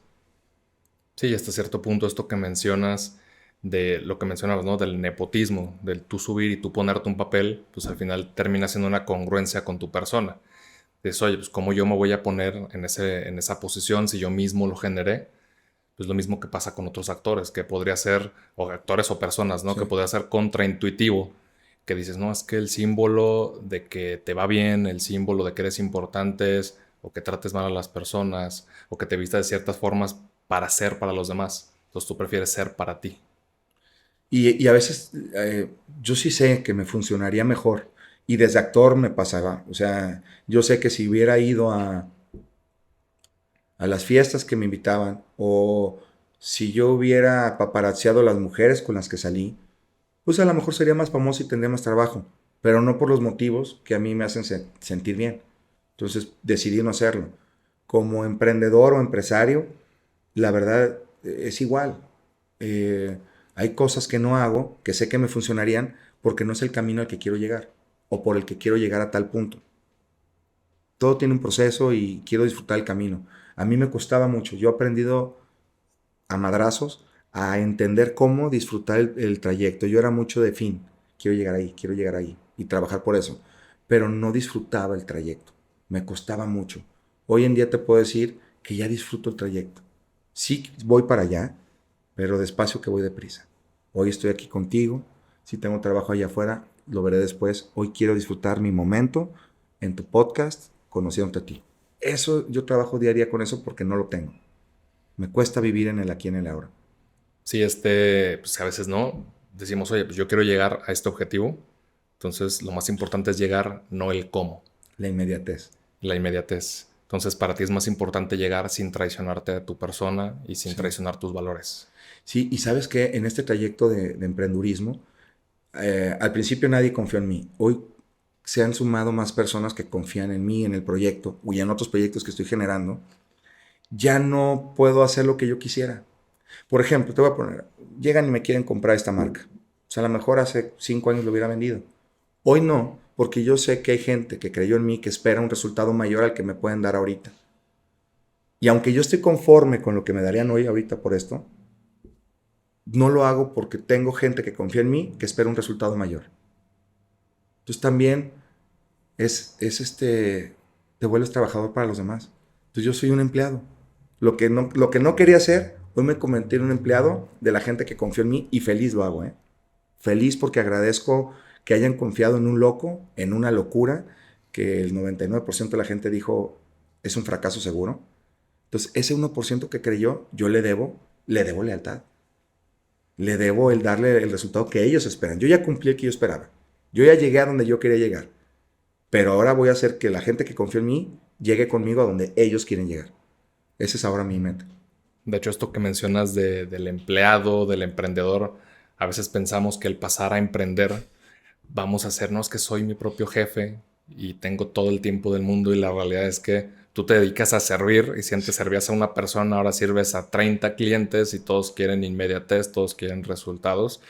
B: Sí, hasta cierto punto esto que mencionas, de lo que mencionabas, ¿no? Del nepotismo, del tú subir y tú ponerte un papel, pues al final termina siendo una congruencia con tu persona. Dices, oye, pues cómo yo me voy a poner en esa posición si yo mismo lo generé. Pues lo mismo que pasa con otros actores, que podría ser, o actores o personas, ¿no?
A: Sí.
B: Que podría ser contraintuitivo, que dices, no, es que el símbolo de que te va bien, el símbolo de que eres importante, o que trates mal a las personas, o que te vistas de ciertas formas para ser para los demás. Entonces tú prefieres ser para ti.
A: Y a veces yo sí sé que me funcionaría mejor. Y desde actor me pasaba. O sea, yo sé que si hubiera ido a las fiestas que me invitaban o si yo hubiera paparazziado a las mujeres con las que salí, pues a lo mejor sería más famoso y tendría más trabajo, pero no por los motivos que a mí me hacen sentir bien. Entonces decidí no hacerlo. Como emprendedor o empresario, la verdad es igual. Eh, Hay cosas que no hago que sé que me funcionarían porque no es el camino al que quiero llegar o por el que quiero llegar a tal punto. Todo tiene un proceso y quiero disfrutar el camino. A mí me costaba mucho. Yo he aprendido a madrazos a entender cómo disfrutar el trayecto. Yo era mucho de fin. Quiero llegar ahí y trabajar por eso. Pero no disfrutaba el trayecto. Me costaba mucho. Hoy en día te puedo decir que ya disfruto el trayecto. Sí voy para allá, pero despacio que voy deprisa. Hoy estoy aquí contigo. Si tengo trabajo allá afuera, lo veré después. Hoy quiero disfrutar mi momento en tu podcast, conociéndote a ti. Eso, yo trabajo día a día con eso porque no lo tengo. Me cuesta vivir en el aquí, en el ahora.
B: Sí, pues a veces no. Decimos, oye, pues yo quiero llegar a este objetivo. Entonces, lo más importante es llegar, no el cómo,
A: La inmediatez.
B: la inmediatez. Entonces, para ti es más importante llegar sin traicionarte a tu persona y sin
A: Sí.
B: traicionar tus valores.
A: Sí, y sabes que en este trayecto de emprendurismo, al principio nadie confió en mí. Hoy se han sumado más personas que confían en mí, en el proyecto y en otros proyectos que estoy generando. Ya no puedo hacer lo que yo quisiera. Por ejemplo, te voy a poner, llegan y me quieren comprar esta marca. O sea, a lo mejor hace 5 años lo hubiera vendido. Hoy no, porque yo sé que hay gente que creyó en mí, que espera un resultado mayor al que me pueden dar ahorita. Y aunque yo estoy conforme con lo que me darían hoy ahorita por esto, no lo hago porque tengo gente que confía en mí, que espera un resultado mayor. Entonces también te vuelves trabajador para los demás. Entonces yo soy un empleado. Lo que no quería hacer, hoy me convertí en un empleado de la gente que confió en mí y feliz lo hago, ¿eh? Feliz porque agradezco que hayan confiado en un loco, en una locura, que el 99% de la gente dijo es un fracaso seguro. Entonces ese 1% que creyó, yo le debo lealtad. Le debo el darle el resultado que ellos esperan. Yo ya cumplí el que yo esperaba. Yo ya llegué a donde yo quería llegar. Pero ahora voy a hacer que la gente que confía en mí llegue conmigo a donde ellos quieren llegar. Esa es ahora mi meta.
B: De hecho, esto que mencionas del empleado, del emprendedor, a veces pensamos que el pasar a emprender, vamos a hacernos que soy mi propio jefe y tengo todo el tiempo del mundo y la realidad es que tú te dedicas a servir y si antes servías a una persona, ahora sirves a 30 clientes y todos quieren inmediatez, todos quieren resultados.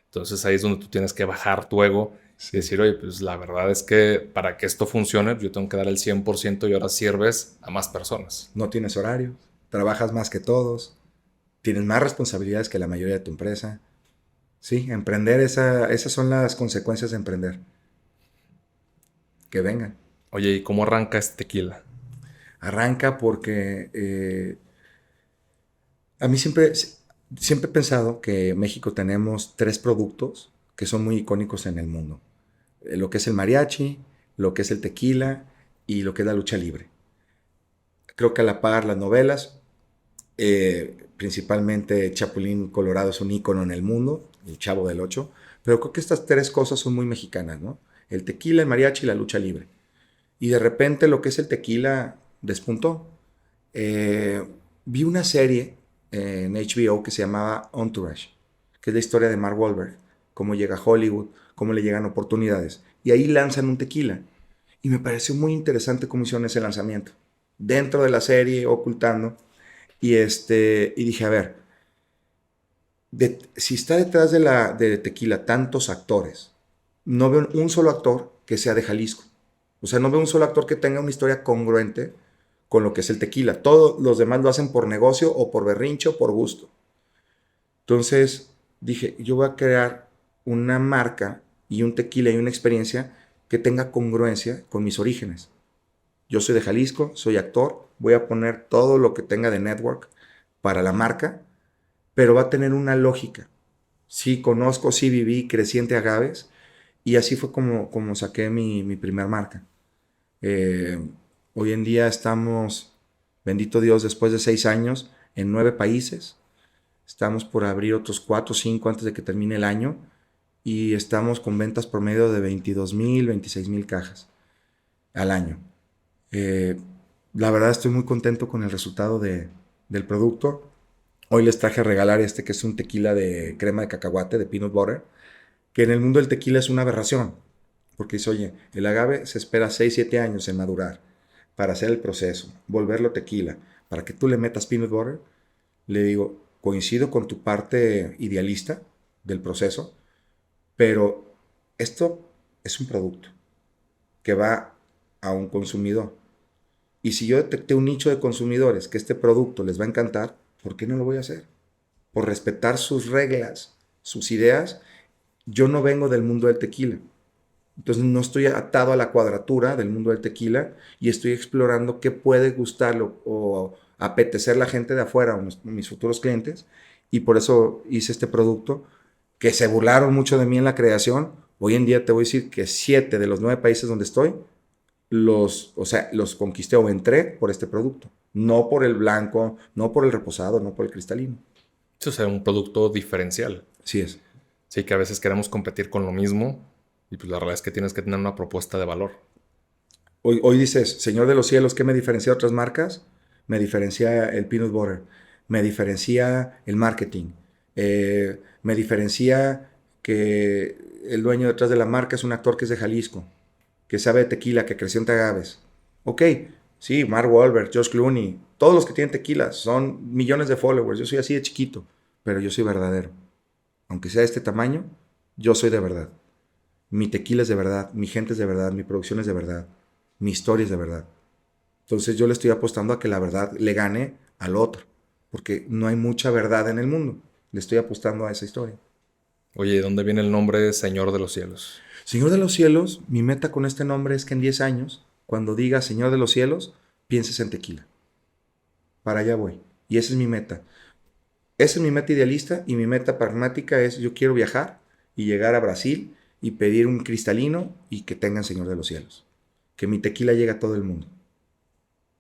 B: Entonces ahí es donde tú tienes que bajar tu ego y
A: Sí.
B: decir, oye, pues la verdad es que para que esto funcione yo tengo que dar el 100% y ahora sirves a más personas.
A: No tienes horario, trabajas más que todos, tienes más responsabilidades que la mayoría de tu empresa. Sí, emprender, esas son las consecuencias de emprender. Que vengan.
B: Oye, ¿y cómo arranca este tequila?
A: Arranca porque a mí siempre he pensado que en México tenemos 3 productos que son muy icónicos en el mundo. Lo que es el mariachi, lo que es el tequila y lo que es la lucha libre. Creo que a la par las novelas, principalmente Chapulín Colorado es un ícono en el mundo, el Chavo del Ocho, pero creo que estas 3 cosas son muy mexicanas, ¿no? El tequila, el mariachi y la lucha libre. Y de repente lo que es el tequila despuntó. Eh, Vi una serie en HBO que se llamaba Entourage, que es la historia de Mark Wahlberg, cómo llega a Hollywood, cómo le llegan oportunidades. Y ahí lanzan un tequila. Y me pareció muy interesante cómo hicieron ese lanzamiento. Dentro de la serie, ocultando. Y dije, a ver, si está detrás de tequila tantos actores, no veo un solo actor que sea de Jalisco. O sea, no veo un solo actor que tenga una historia congruente con lo que es el tequila. Todos los demás lo hacen por negocio o por berrinche o por gusto. Entonces dije, yo voy a crear una marca y un tequila y una experiencia que tenga congruencia con mis orígenes. Yo soy de Jalisco, soy actor, voy a poner todo lo que tenga de network para la marca, pero va a tener una lógica. Sí conozco, sí viví, crecí entre agaves y así fue como saqué mi primer marca. Eh, Hoy en día estamos, bendito Dios, después de 6 años, en 9 países. Estamos por abrir otros 4 o 5 antes de que termine el año y estamos con ventas promedio de 22,000, 26,000 cajas al año. Eh, la verdad estoy muy contento con el resultado del producto. Hoy les traje a regalar este que es un tequila de crema de cacahuate, de peanut butter, que en el mundo del tequila es una aberración. Porque dice, oye, el agave se espera 6, 7 años en madurar para hacer el proceso, volverlo tequila, para que tú le metas peanut butter. Le digo, coincido con tu parte idealista del proceso, pero esto es un producto que va a un consumidor. Y si yo detecté un nicho de consumidores que este producto les va a encantar, ¿por qué no lo voy a hacer? Por respetar sus reglas, sus ideas. Yo no vengo del mundo del tequila. Entonces no estoy atado a la cuadratura del mundo del tequila y estoy explorando qué puede gustarlo o apetecer la gente de afuera o mis futuros clientes. Y por eso hice este producto que se burlaron mucho de mí en la creación. Hoy en día te voy a decir que 7 de los 9 países donde estoy los conquisté o entré por este producto. No por el blanco, no por el reposado, no por el cristalino.
B: Sí, o sea, un producto diferencial.
A: Sí es.
B: Sí, que a veces queremos competir con lo mismo y pues la realidad es que tienes que tener una propuesta de valor.
A: Hoy dices, Señor de los Cielos, ¿qué me diferencia de otras marcas? Me diferencia el peanut butter, me diferencia el marketing, me diferencia que el dueño detrás de la marca es un actor que es de Jalisco, que sabe de tequila, que creció en Agaves. Ok, sí, Mark Wahlberg, Josh Clooney, todos los que tienen tequila son millones de followers. Yo soy así de chiquito, pero yo soy verdadero. Aunque sea de este tamaño, yo soy de verdad. Mi tequila es de verdad, mi gente es de verdad, mi producción es de verdad, mi historia es de verdad. Entonces yo le estoy apostando a que la verdad le gane al otro, porque no hay mucha verdad en el mundo. Le estoy apostando a esa historia.
B: Oye, ¿de dónde viene el nombre Señor de los Cielos?
A: Señor de los Cielos, mi meta con este nombre es que en 10 años, cuando diga Señor de los Cielos, pienses en tequila. Para allá voy. Y esa es mi meta. Esa es mi meta idealista y mi meta pragmática es yo quiero viajar y llegar a Brasil y pedir un cristalino y que tengan Señor de los Cielos. Que mi tequila llegue a todo el mundo.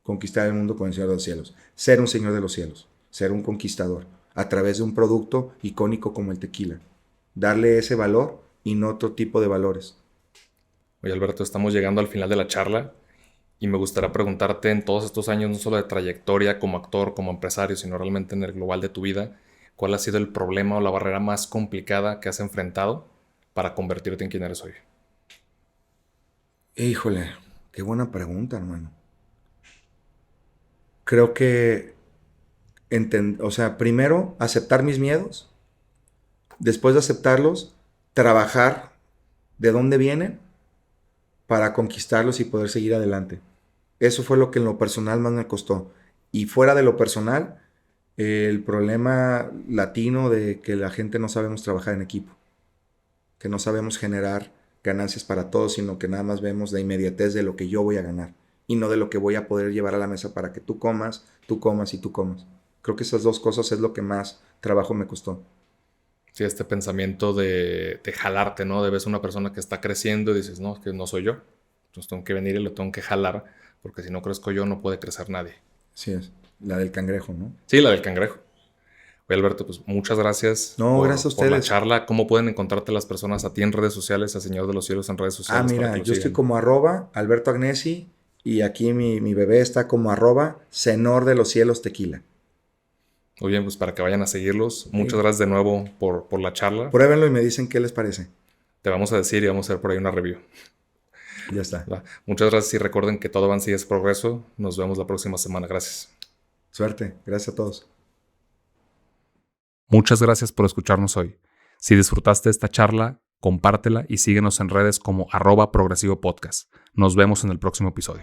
A: Conquistar el mundo con el Señor de los Cielos. Ser un Señor de los Cielos. Ser un conquistador. A través de un producto icónico como el tequila. Darle ese valor y no otro tipo de valores.
B: Oye, Alberto, estamos llegando al final de la charla y me gustaría preguntarte en todos estos años, no solo de trayectoria como actor, como empresario, sino realmente en el global de tu vida, ¿cuál ha sido el problema o la barrera más complicada que has enfrentado para convertirte en quien eres hoy?
A: Híjole, qué buena pregunta, hermano. Creo que, primero aceptar mis miedos, después de aceptarlos, trabajar de dónde vienen para conquistarlos y poder seguir adelante. Eso fue lo que en lo personal más me costó. Y fuera de lo personal, el problema latino de que la gente no sabemos trabajar en equipo, que no sabemos generar ganancias para todos, sino que nada más vemos la inmediatez de lo que yo voy a ganar y no de lo que voy a poder llevar a la mesa para que tú comas y tú comas. Creo que esas dos cosas es lo que más trabajo me costó.
B: Sí, este pensamiento de jalarte, ¿no? De ves una persona que está creciendo y dices, no, es que no soy yo. Entonces tengo que venir y lo tengo que jalar, porque si no crezco yo, no puede crecer nadie.
A: Sí es, la del cangrejo, ¿no?
B: Sí, la del cangrejo. Oye, Alberto, pues muchas gracias
A: No, gracias a
B: por la
A: ustedes.
B: charla. ¿Cómo pueden encontrarte las personas a ti en redes sociales, a Señor de los Cielos en redes sociales? Para
A: Mira,
B: que lo
A: yo estoy
B: sigan?
A: como @Alberto Agnesi y aquí mi bebé está como @Senor de los Cielos Tequila.
B: Muy bien, pues para que vayan a seguirlos. Muchas
A: Sí.
B: gracias de nuevo por la charla.
A: Pruébenlo y me dicen qué les parece.
B: Te vamos a decir y vamos a hacer por ahí una review.
A: Ya está.
B: ¿Va? Muchas gracias y recuerden que todo avance y es progreso. Nos vemos la próxima semana. Gracias.
A: Suerte. Gracias a todos.
B: Muchas gracias por escucharnos hoy. Si disfrutaste esta charla, compártela y síguenos en redes como @progresivopodcast. Nos vemos en el próximo episodio.